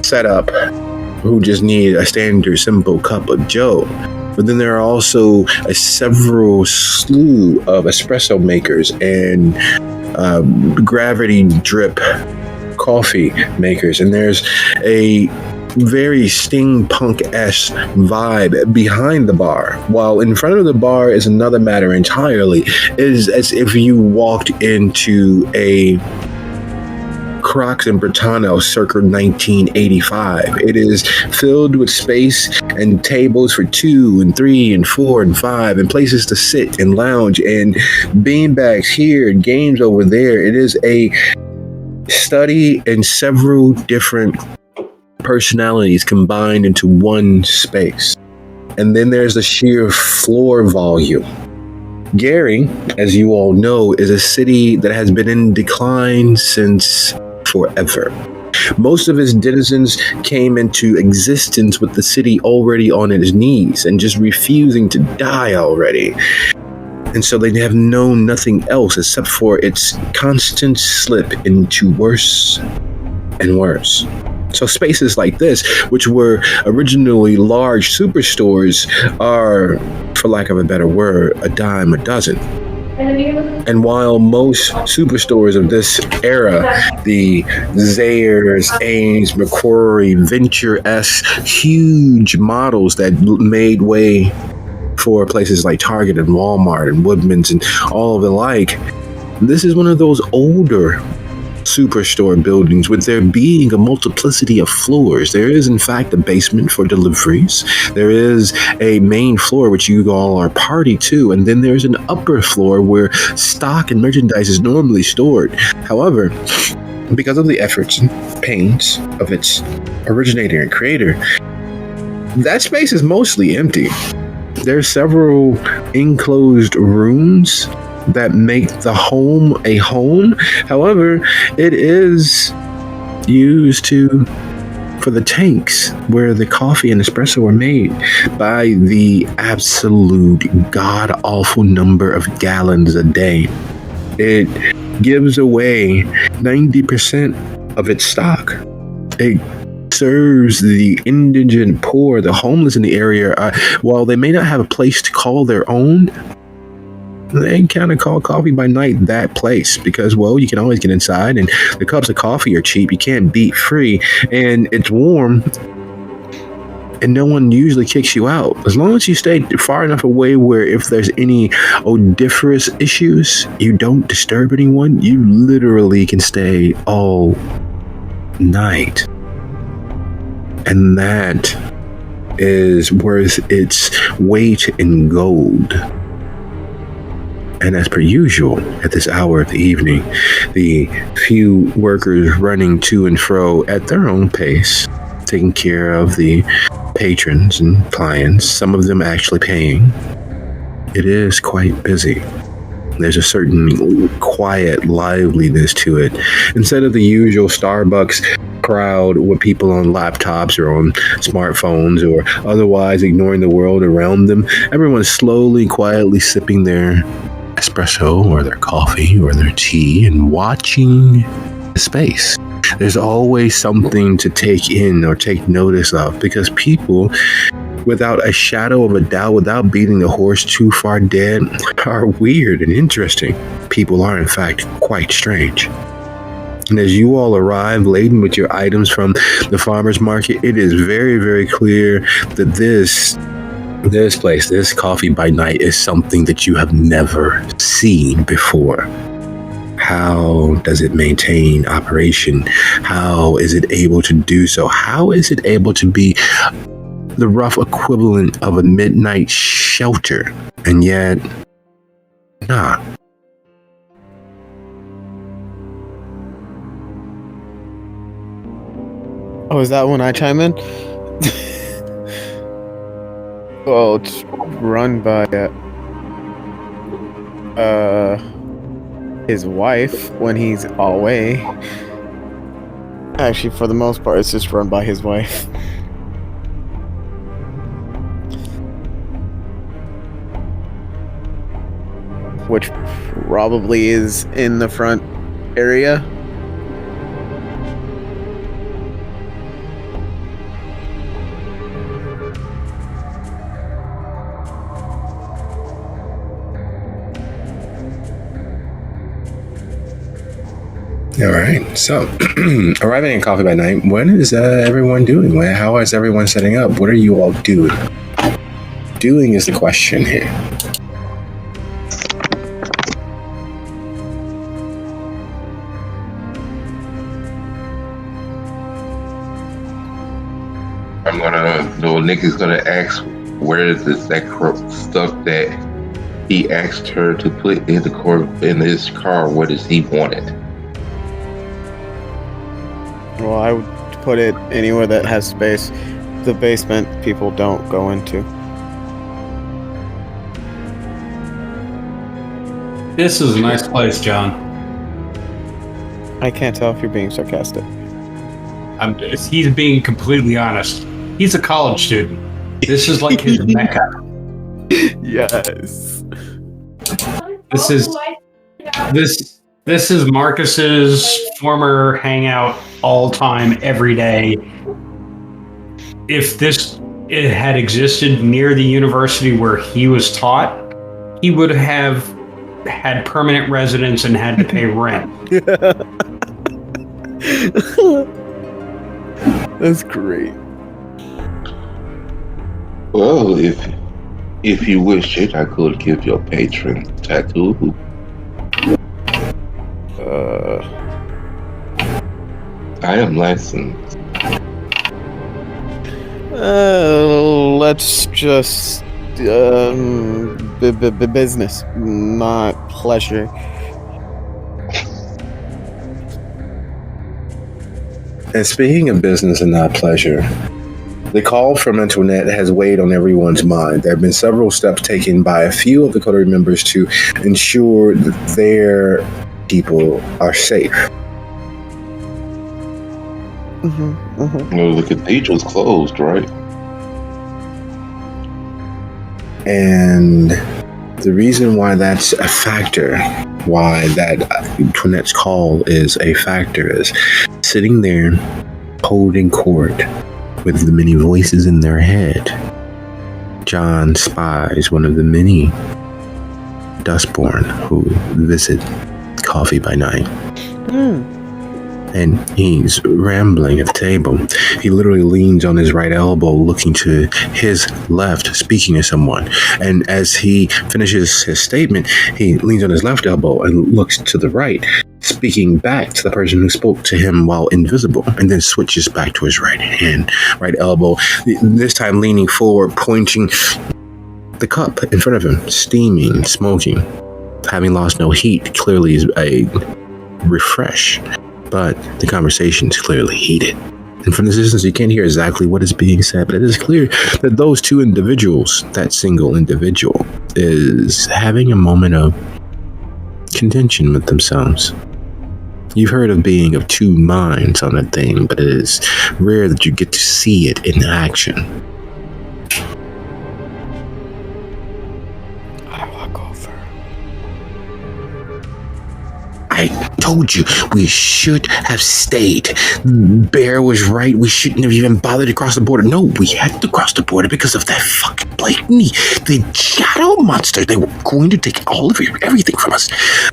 setup who just need a standard simple cup of joe. But then there are also a several slew of espresso makers and gravity drip coffee makers. And there's a very steampunk-esque vibe behind the bar, while in front of the bar is another matter entirely. It is as if you walked into a Crocs and Britanno circa 1985. It is filled with space and tables for 2 and 3 and 4 and 5 and places to sit and lounge and beanbags here and games over there. It is a study in several different personalities combined into one space. And then there's the sheer floor volume. Gary, as you all know, is a city that has been in decline since forever. Most of its denizens came into existence with the city already on its knees and just refusing to die already. And so they have known nothing else except for its constant slip into worse and worse. So spaces like this, which were originally large superstores, are, for lack of a better word, a dime a dozen. And while most superstores of this era, the Zayres, Ames, McCrory, Venture-esque, huge models that made way for places like Target and Walmart and Woodman's and all of the like, this is one of those older superstore buildings with there being a multiplicity of floors. There is in fact a basement for deliveries. There is a main floor which you all are party to, and then there's an upper floor where stock and merchandise is normally stored. However, because of the efforts and pains of its originator and creator, that space is mostly empty. There's several enclosed rooms that make the home a home. However, it is used for the tanks where the coffee and espresso are made by the absolute god-awful number of gallons a day. It gives away 90% of its stock. It serves the indigent poor, the homeless in the area. While they may not have a place to call their own, they kind of call Coffee by Night that place because, well, you can always get inside and the cups of coffee are cheap. You can't beat free and it's warm and no one usually kicks you out. As long as you stay far enough away where if there's any odoriferous issues, you don't disturb anyone, you literally can stay all night. And that is worth its weight in gold. And as per usual, at this hour of the evening, the few workers running to and fro at their own pace, taking care of the patrons and clients, some of them actually paying, it is quite busy. There's a certain quiet liveliness to it. Instead of the usual Starbucks crowd with people on laptops or on smartphones or otherwise ignoring the world around them, everyone's slowly, quietly sipping their espresso or their coffee or their tea and watching the space. There's always something to take in or take notice of because people, without a shadow of a doubt, without beating the horse too far dead, are weird and interesting. People are in fact quite strange. And as you all arrive laden with your items from the farmer's market, it is very, very clear that this place, this Coffee by Night, is something that you have never seen before. How does it maintain operation? How is it able to do so? How is it able to be the rough equivalent of a midnight shelter? And yet, nah. Oh, is that when I chime in? Well, it's run by his wife when he's away. Actually, for the most part, it's just run by his wife. Which probably is in the front area. All right. So, arriving at Coffee by Night, what is everyone doing? How is everyone setting up? What are you all doing? Doing is the question here. Nick is gonna ask where is that stuff that he asked her to put in his car. What does he want it? Well, I would put it anywhere that has space. The basement people don't go into. This is a nice place, John. I can't tell if you're being sarcastic. He's being completely honest. He's a college student. This is like his mecca. Yes. This is Marcus's former hangout all time, every day. If it had existed near the university where he was taught, he would have had permanent residence and had to pay rent. That's great. Well, if you wish it, I could give your patron a tattoo. I am licensed. Let's just business, not pleasure. And speaking of business and not pleasure, the call from Antoinette has weighed on everyone's mind. There have been several steps taken by a few of the coterie members to ensure that their people are safe. Well, the cathedral's closed, right? And the reason why that's a factor, why that Antoinette's call is a factor, is sitting there holding court with the many voices in their head. John spies one of the many Dustborn who visit Coffee by Night. And he's rambling at the table. He literally leans on his right elbow, looking to his left, speaking to someone. And as he finishes his statement, he leans on his left elbow and looks to the right, speaking back to the person who spoke to him while invisible, and then switches back to his right hand, right elbow, this time leaning forward, pointing the cup in front of him, steaming, smoking, having lost no heat, clearly is a refresh. But the conversation's clearly heated. And from this distance, you can't hear exactly what is being said, but it is clear that those two individuals, that single individual, is having a moment of contention with themselves. You've heard of being of two minds on a thing, but it is rare that you get to see it in action. I walk over. I told you we should have stayed. Bear was right. We shouldn't have even bothered to cross the border. No, we had to cross the border because of that fucking Blakeney, the shadow monster. They were going to take all of everything from us.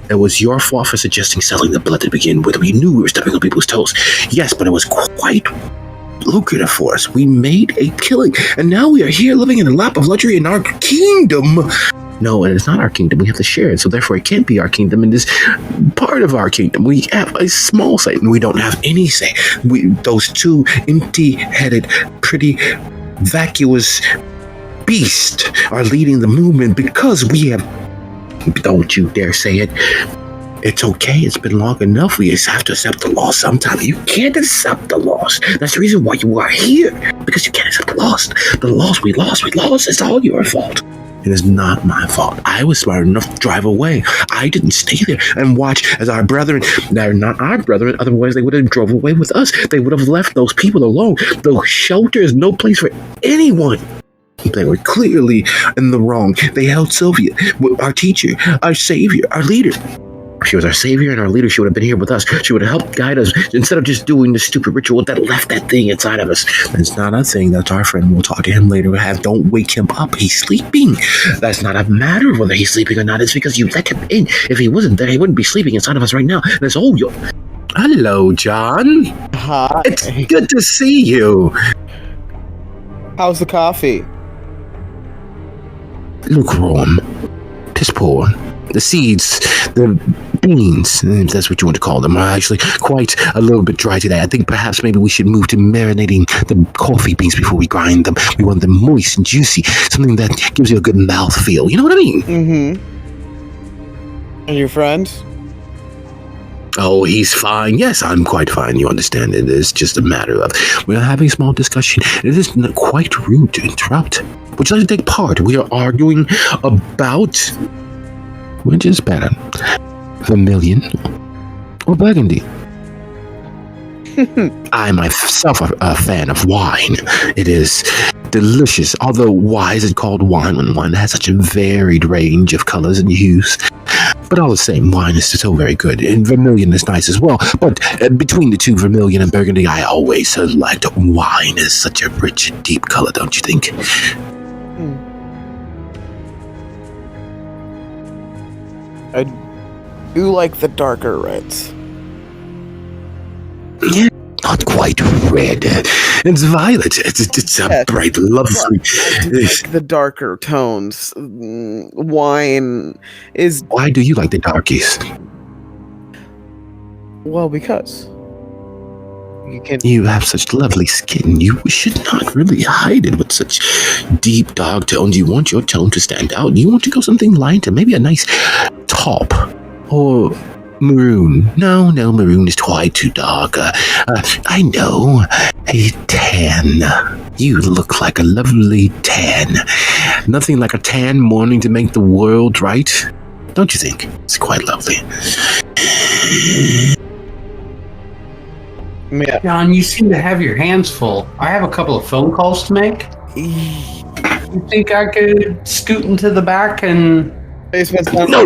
It was your fault for suggesting selling the blood to begin with. We knew we were stepping on people's toes. Yes, but it was quite lucrative for us. We made a killing, and now we are here living in a lap of luxury in our kingdom. No, it is not our kingdom. We have to share it, so therefore it can't be our kingdom. It is part of our kingdom. We have a small say, and we don't have any say. Those two empty-headed, pretty, vacuous beasts are leading the movement because we have. Don't you dare say it. It's okay. It's been long enough. We just have to accept the loss sometime. You can't accept the loss. That's the reason why you are here. Because you can't accept the loss. The loss we lost. It's all your fault. It is not my fault. I was smart enough to drive away. I didn't stay there and watch as our brethren, they're not our brethren, otherwise they would have drove away with us. They would have left those people alone. Those shelters, no place for anyone. They were clearly in the wrong. They held Sylvia, our teacher, our savior, our leader. She was our savior and our leader. She would have been here with us. She would have helped guide us instead of just doing the stupid ritual that left that thing inside of us. It's not a thing. That's our friend. We'll talk to him later. Don't wake him up. He's sleeping. That's not a matter of whether he's sleeping or not. It's because you let him in. If he wasn't there, he wouldn't be sleeping inside of us right now. And it's all your... Hello, John. Hi. It's good to see you. How's the coffee? Lukewarm. Piss poor. The seeds, the beans, if that's what you want to call them, are actually quite a little bit dry today. I think perhaps maybe we should move to marinating the coffee beans before we grind them. We want them moist and juicy, something that gives you a good mouthfeel. You know what I mean? Mm-hmm. And your friend? Oh, he's fine. Yes, I'm quite fine. You understand. It is just a matter of we're having a small discussion. It is quite rude to interrupt. Would you like to take part? We are arguing about... Which is better, Vermilion or Burgundy? I myself a fan of wine. It is delicious. Although why is it called wine when wine has such a varied range of colors and hues? But all the same, wine is still very good. And Vermilion is nice as well. But between the two, Vermilion and Burgundy, I always liked wine as such a rich and deep color, don't you think? I do like the darker reds. Yeah, not quite red. It's violet. It's a bright, lovely. Like the darker tones. Wine is... Why do you like the darkies? Well, because... You have such lovely skin. You should not really hide it with such deep, dark tones. You want your tone to stand out. You want to go something lighter, maybe a nice taupe or maroon. No, maroon is quite too dark. I know, a tan. You look like a lovely tan. Nothing like a tan morning to make the world right. Don't you think? It's quite lovely. Yeah. John, you seem to have your hands full. I have a couple of phone calls to make. You think I could scoot into the back and... No,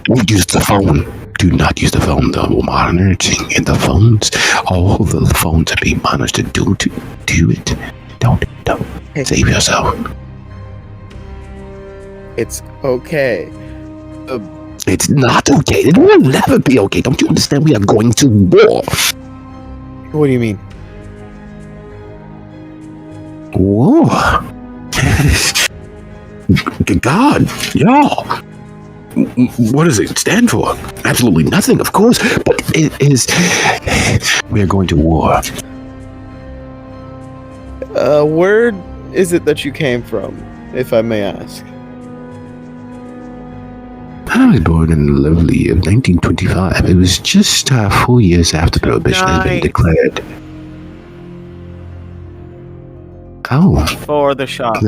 don't use the phone. Do not use the phone. The monitoring in the phones. All the phones are being monitored. Do it. Don't. Save yourself. It's okay. It's not okay. It will never be okay. Don't you understand? We are going to war. What do you mean? War? God, y'all. What does it stand for? Absolutely nothing, of course, but it is... We are going to war. Where is it that you came from, if I may ask? I was born in the lovely year of 1925. It was just 4 years after Prohibition has been declared. Oh. For the shop.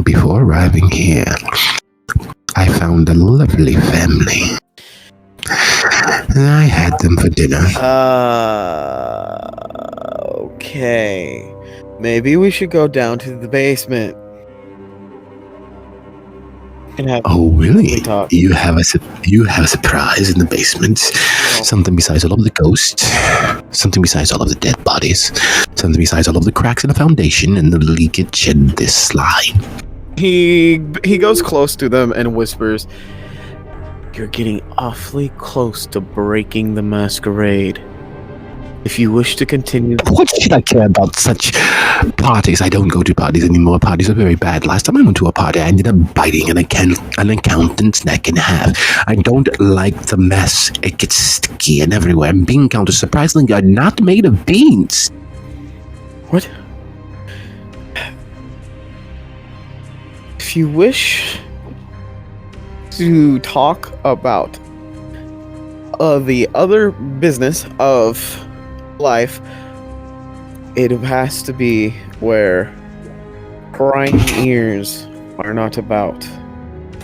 Before arriving here, I found a lovely family. And I had them for dinner. Okay. Maybe we should go down to the basement. Oh, really? You have a surprise in the basement. Something besides all of the ghosts. Something besides all of the dead bodies. Something besides all of the cracks in the foundation and the leakage and this slime. He goes close to them and whispers, "You're getting awfully close to breaking the masquerade. If you wish to continue, What should I care about such parties? I don't go to parties anymore. Parties are very bad. Last time I went to a party, I ended up biting an accountant's neck in half. I don't like the mess. It gets sticky and everywhere. And bean counters, surprisingly, are not made of beans. what? If you wish to talk about the other business of life, it has to be where prying ears are not about.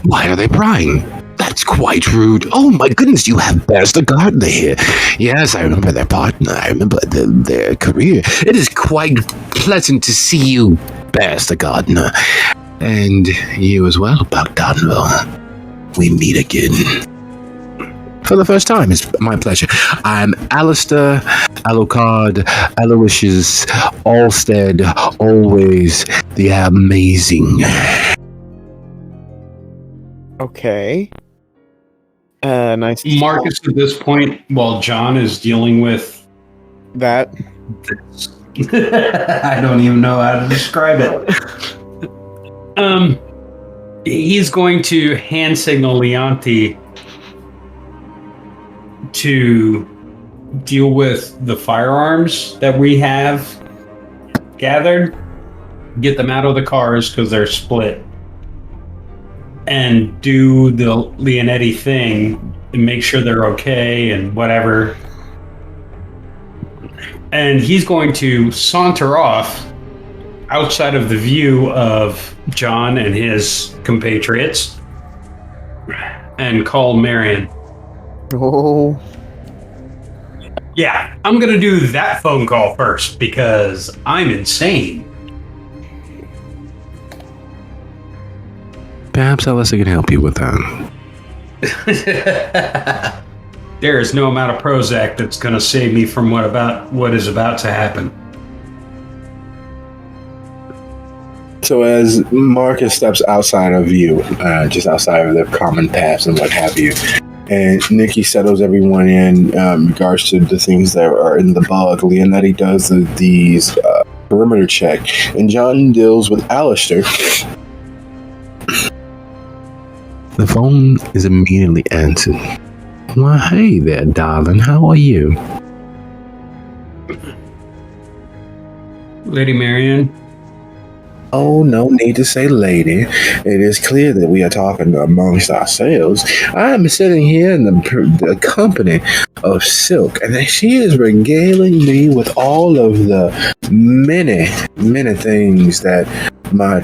Why are they prying? That's quite rude. Oh my goodness, you have Bears the Gardener here. Yes, I remember their partner. I remember their career. It is quite pleasant to see you, Bears the Gardener. And you as well, Buck Donville. We meet again. For the first time, it's my pleasure. I'm Alistair, Alucard, Aloysius, Alstead, always the amazing. Okay. Nice to Marcus, at this point, while John is dealing with that. I don't even know how to describe it. He's going to hand signal Leonti to deal with the firearms that we have gathered, get them out of the cars because they're split, and do the Leonetti thing and make sure they're okay and whatever. And he's going to saunter off outside of the view of John and his compatriots and call Marion. Oh. Yeah, I'm going to do that phone call first because I'm insane. Perhaps Alyssa can help you with that. There is no amount of Prozac that's going to save me from what is about to happen. So as Marcus steps outside of view, just outside of the common paths and what have you, and Nikki settles everyone in regards to the things that are in the bug, Leonetti does these perimeter check, and John deals with Alistair. The phone is immediately answered. Well, hey there, darling. How are you? Lady Marion? Oh, no need to say lady. It is clear that we are talking amongst ourselves. I am sitting here in the company of Silk, and she is regaling me with all of the many, many things that my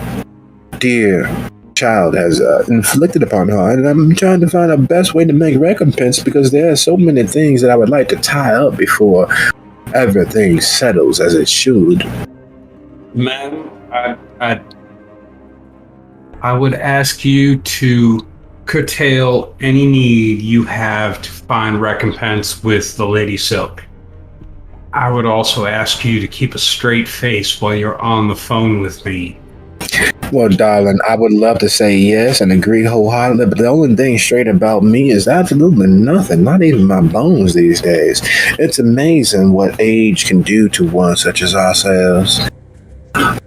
dear child has inflicted upon her, and I'm trying to find the best way to make recompense because there are so many things that I would like to tie up before everything settles as it should. Ma'am, I would ask you to curtail any need you have to find recompense with the Lady Silk. I would also ask you to keep a straight face while you're on the phone with me. Well, darling, I would love to say yes and agree wholeheartedly, but the only thing straight about me is absolutely nothing, not even my bones these days. It's amazing what age can do to one such as ourselves.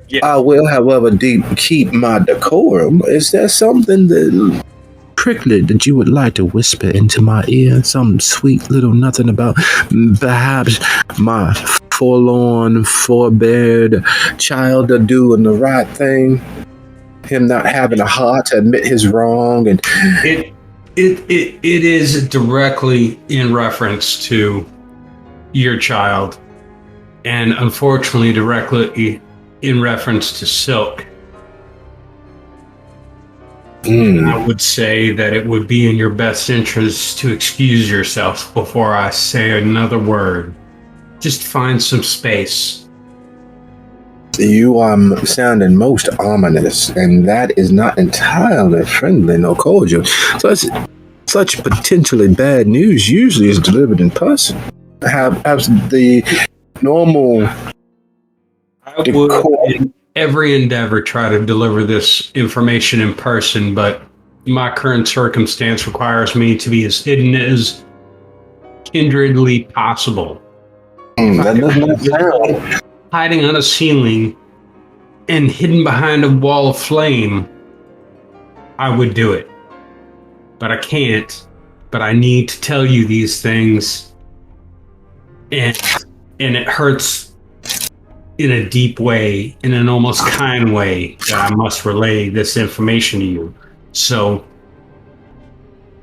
Yeah. I will, however, keep my decorum. Is there something that prickly that you would like to whisper into my ear? Some sweet little nothing about perhaps my forlorn, forbeared child doing the right thing? Him not having a heart to admit his wrong, and it is directly in reference to your child, and unfortunately directly in reference to Silk. I would say that it would be in your best interest to excuse yourself before I say another word. Just find some space. You are sounding most ominous, and that is not entirely friendly nor cordial. Such potentially bad news usually is delivered in person. Have the normal. I would, in every endeavor, try to deliver this information in person, but my current circumstance requires me to be as hidden as kindredly possible. That does not sound. Hiding on a ceiling and hidden behind a wall of flame, I would do it. But I can't. But I need to tell you these things. And it hurts in a deep way, in an almost kind way, that I must relay this information to you. So,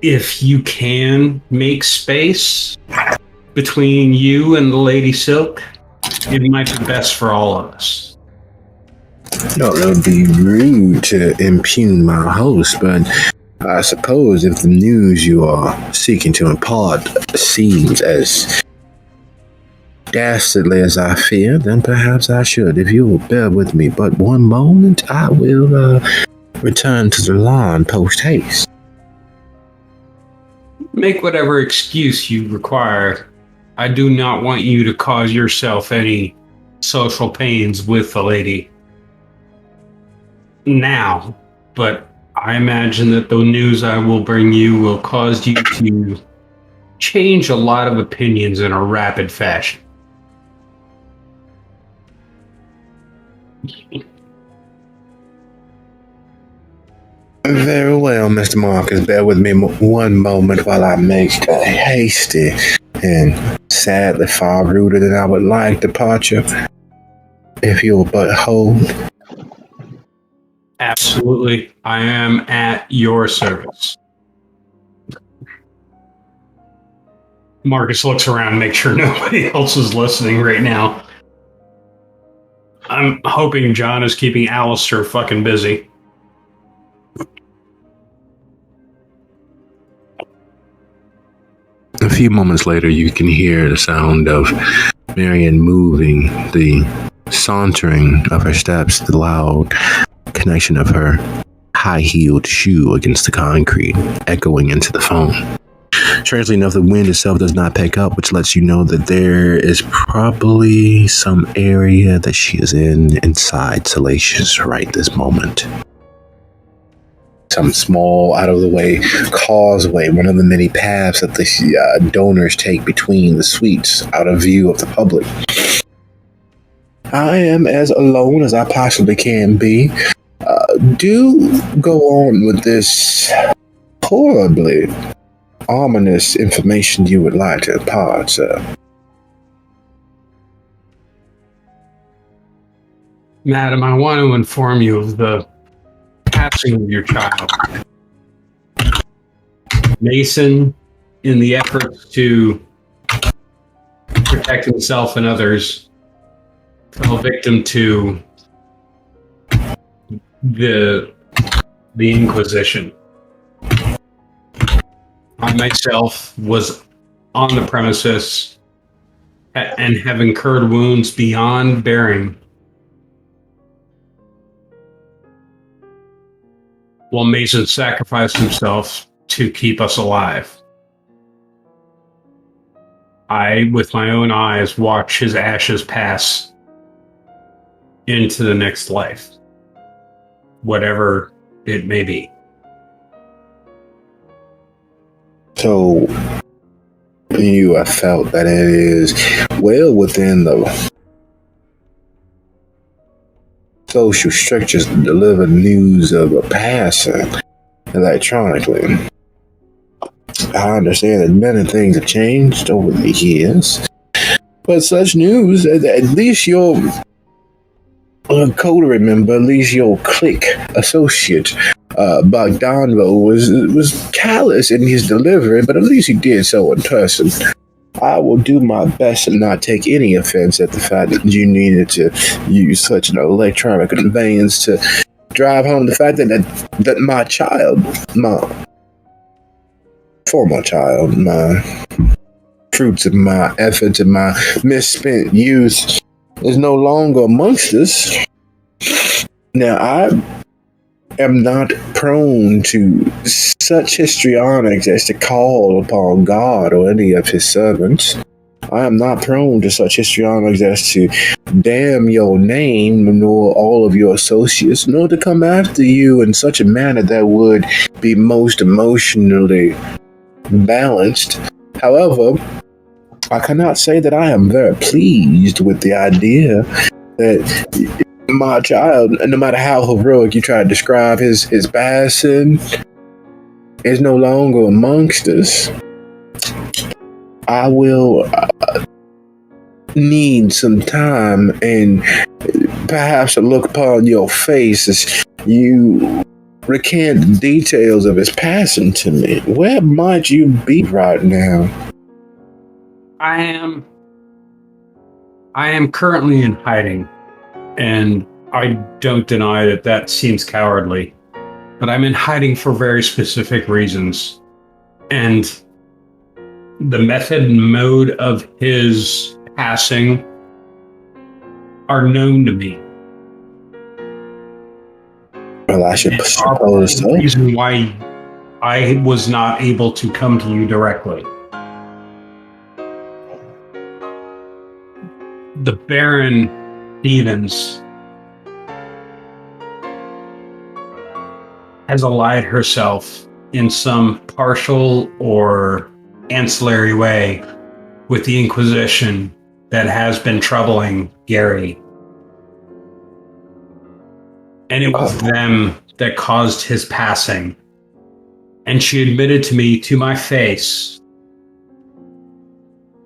if you can make space between you and the Lady Silk, it might be best for all of us. No, it would be rude to impugn my host, but I suppose if the news you are seeking to impart seems as dastardly as I fear, then perhaps I should. If you will bear with me but one moment, I will return to the lawn post haste. Make whatever excuse you require. I do not want you to cause yourself any social pains with the lady now, but I imagine that the news I will bring you will cause you to change a lot of opinions in a rapid fashion. Very well, Mr. Marcus. Bear with me one moment while I make a hasty and sadly far ruder than I would like departure. If you'll but hold. Absolutely. I am at your service. Marcus looks around and makes sure nobody else is listening right now. I'm hoping John is keeping Alistair fucking busy. A few moments later, you can hear the sound of Marion moving, the sauntering of her steps, the loud connection of her high-heeled shoe against the concrete, echoing into the phone. Strangely enough, the wind itself does not pick up, which lets you know that there is probably some area that she is inside Salacious right this moment. Some small, out-of-the-way causeway, one of the many paths that the donors take between the suites, out of view of the public. I am as alone as I possibly can be. Do go on with this horribly ominous information you would like to impart, sir. Madam, I want to inform you of the passing of your child. Mason, in the efforts to protect himself and others, fell victim to the Inquisition. I myself was on the premises and have incurred wounds beyond bearing, while Mason sacrificed himself to keep us alive. I, with my own eyes, watch his ashes pass into the next life, whatever it may be. So, you have felt that it is well within the social strictures to deliver news of a passing electronically. I understand that many things have changed over the years, but such news, at least your coterie member, at least your clique associate, Bogdanvo, was callous in his delivery, but at least he did so in person. I will do my best to not take any offense at the fact that you needed to use such an electronic conveyance to drive home the fact that my child, my former child, my fruits of my efforts and my misspent youth is no longer amongst us. Now, I am not prone to such histrionics as to call upon God or any of his servants. I am not prone to such histrionics as to damn your name, nor all of your associates, nor to come after you in such a manner that would be most emotionally balanced. However, I cannot say that I am very pleased with the idea that my child, no matter how heroic you try to describe his passing, is no longer amongst us. I will need some time and perhaps a look upon your face as you recant the details of his passing to me. Where might you be right now? I am currently in hiding, and I don't deny that that seems cowardly, but I'm in hiding for very specific reasons. And the method and mode of his passing are known to me. Well, I should suppose The so. reason why I was not able to come to you directly. The Baron Stevens has allied herself in some partial or ancillary way with the Inquisition that has been troubling Gary. And it was them that caused his passing. And she admitted to me to my face.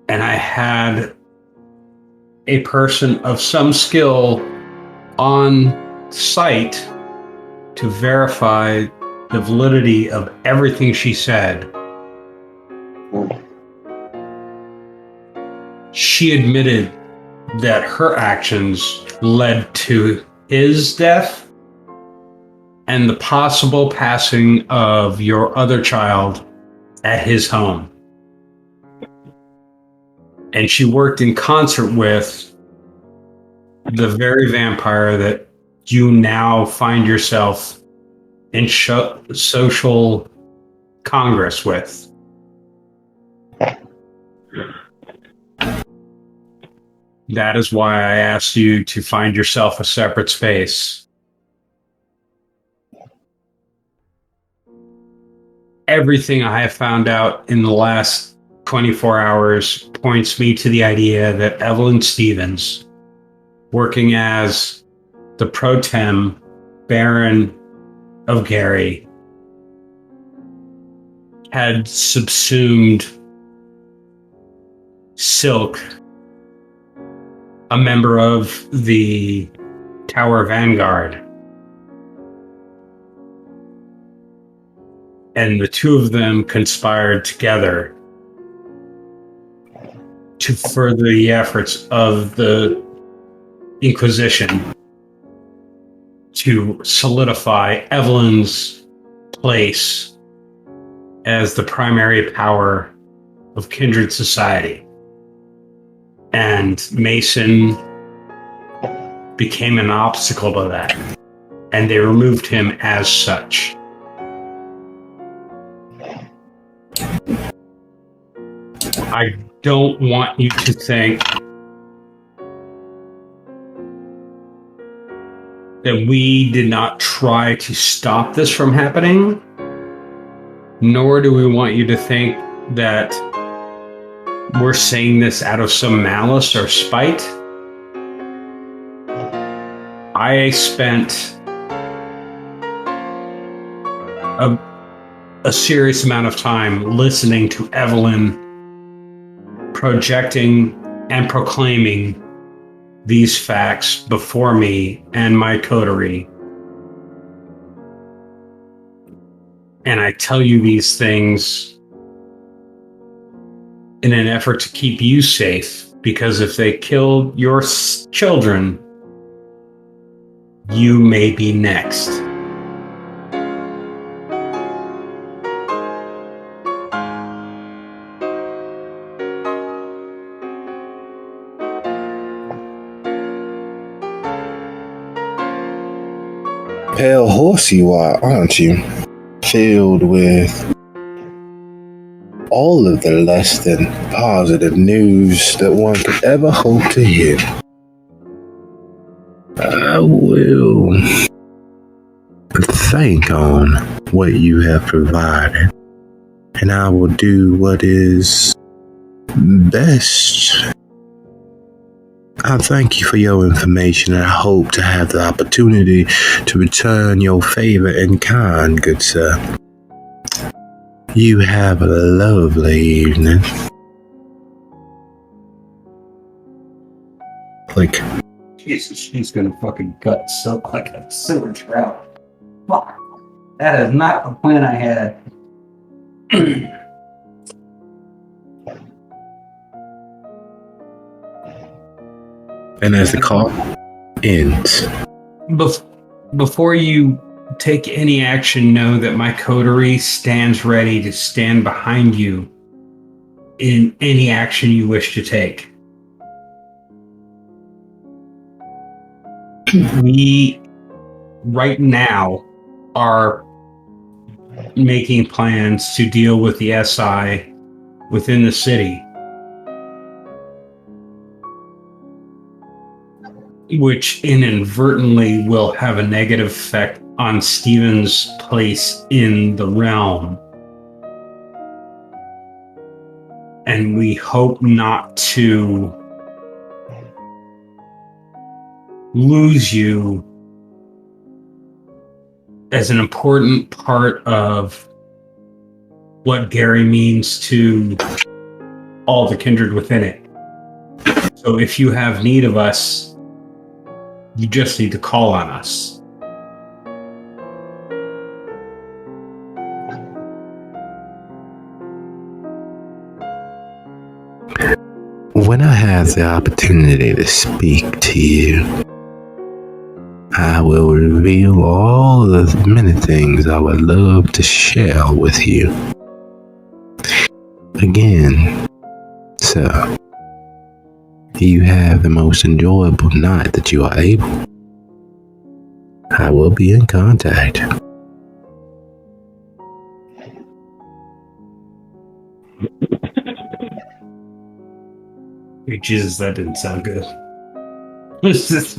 And I had a person of some skill on site to verify the validity of everything she said. She admitted that her actions led to his death and the possible passing of your other child at his home. And she worked in concert with the very vampire that you now find yourself in social congress with. That is why I asked you to find yourself a separate space. Everything I have found out in the last 24 hours points me to the idea that Evelyn Stevens, working as the pro tem Baron of Gary, had subsumed Silk, a member of the Tower Vanguard. And the two of them conspired together to further the efforts of the Inquisition to solidify Evelyn's place as the primary power of kindred society. And Mason became an obstacle to that, and they removed him as such. I don't want you to think that we did not try to stop this from happening, nor do we want you to think that we're saying this out of some malice or spite. I spent a serious amount of time listening to Evelyn projecting and proclaiming these facts before me and my coterie. And I tell you these things in an effort to keep you safe, because if they kill your children, you may be next. Pale horse you are, aren't you? Filled with all of the less than positive news that one could ever hope to hear. I will think on what you have provided, and I will do what is best, I thank you for your information, and I hope to have the opportunity to return your favor in kind, good sir. You have a lovely evening. Click. Jesus, she's gonna fucking gut soak like a silver trout. Fuck. That is not the plan I had. And as the call ends, Before you take any action, know that my coterie stands ready to stand behind you in any action you wish to take. We, right now, are making plans to deal with the SI within the city, which inadvertently will have a negative effect on Steven's place in the realm. And we hope not to lose you as an important part of what Gary means to all the kindred within it. So if you have need of us, you just need to call on us. when I have the opportunity to speak to you, I will reveal all the many things I would love to share with you. Again, sir, you have the most enjoyable night that you are able. I will be in contact. Hey, Jesus, that didn't sound good. It's just...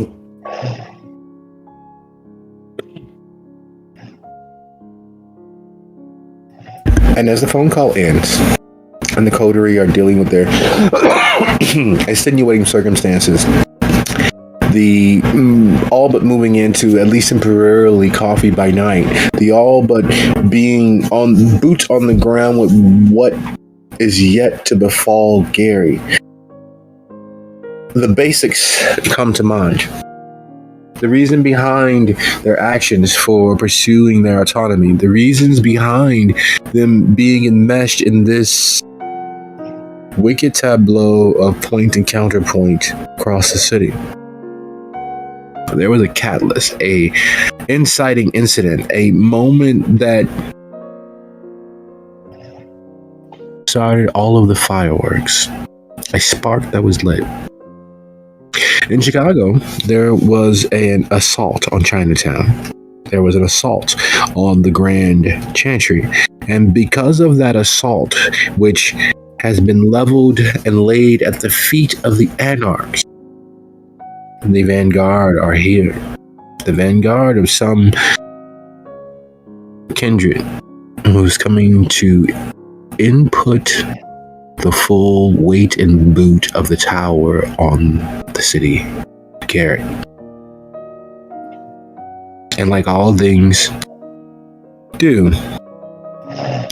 And as the phone call ends, and the coterie are dealing with their extenuating circumstances, the all but moving into, at least temporarily, coffee by night, the all but being on boots on the ground with what is yet to befall Gary, the basics come to mind. The reason behind their actions for pursuing their autonomy, the reasons behind them being enmeshed in this wicked tableau of point and counterpoint across the city. There was a catalyst, a inciting incident, a moment that started all of the fireworks, a spark that was lit. In Chicago, there was an assault on Chinatown. There was an assault on the Grand Chantry. And because of that assault, which has been leveled and laid at the feet of the anarchs, the vanguard are here. The vanguard of some kindred who's coming to input the full weight and boot of the tower on the city to carry. And like all things do,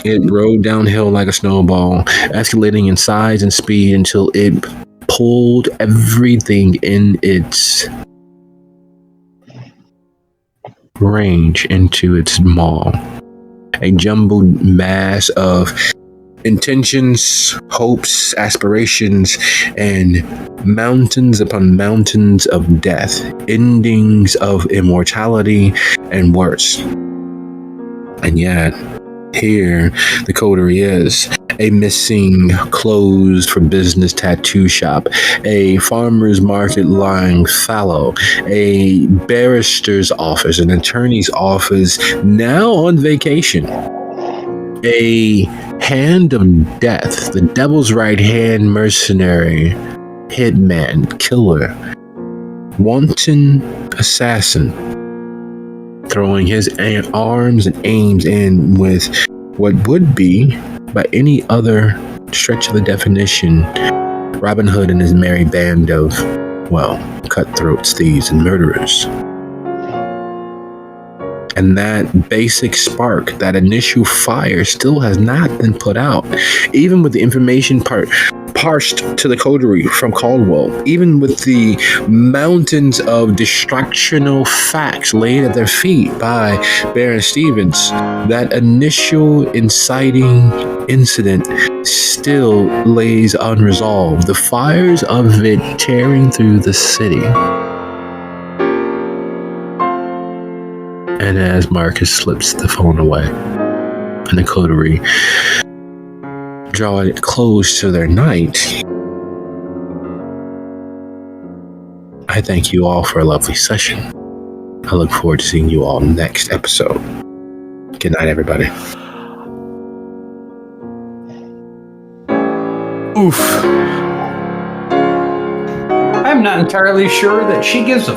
it rode downhill like a snowball, escalating in size and speed until it pulled everything in its range into its maw. A jumbled mass of intentions, hopes, aspirations, and mountains upon mountains of death, endings of immortality, and worse. And yet, here the coterie is. A missing, closed for business tattoo shop, a farmer's market lying fallow, a barrister's office, an attorney's office now on vacation, a hand of death, the devil's right hand mercenary, hitman, killer, wanton assassin, throwing his arms and aims in with what would be, by any other stretch of the definition, Robin Hood and his merry band of, well, cutthroats, thieves, and murderers. And that basic spark, that initial fire, still has not been put out. Even with the information parsed to the coterie from Caldwell, even with the mountains of distractional facts laid at their feet by Baron Stevens, that initial inciting incident still lays unresolved. The fires of it tearing through the city. And as Marcus slips the phone away, and the coterie draw it close to their night, I thank you all for a lovely session. I look forward to seeing you all next episode. Good night, everybody. Oof. I'm not entirely sure that she gives a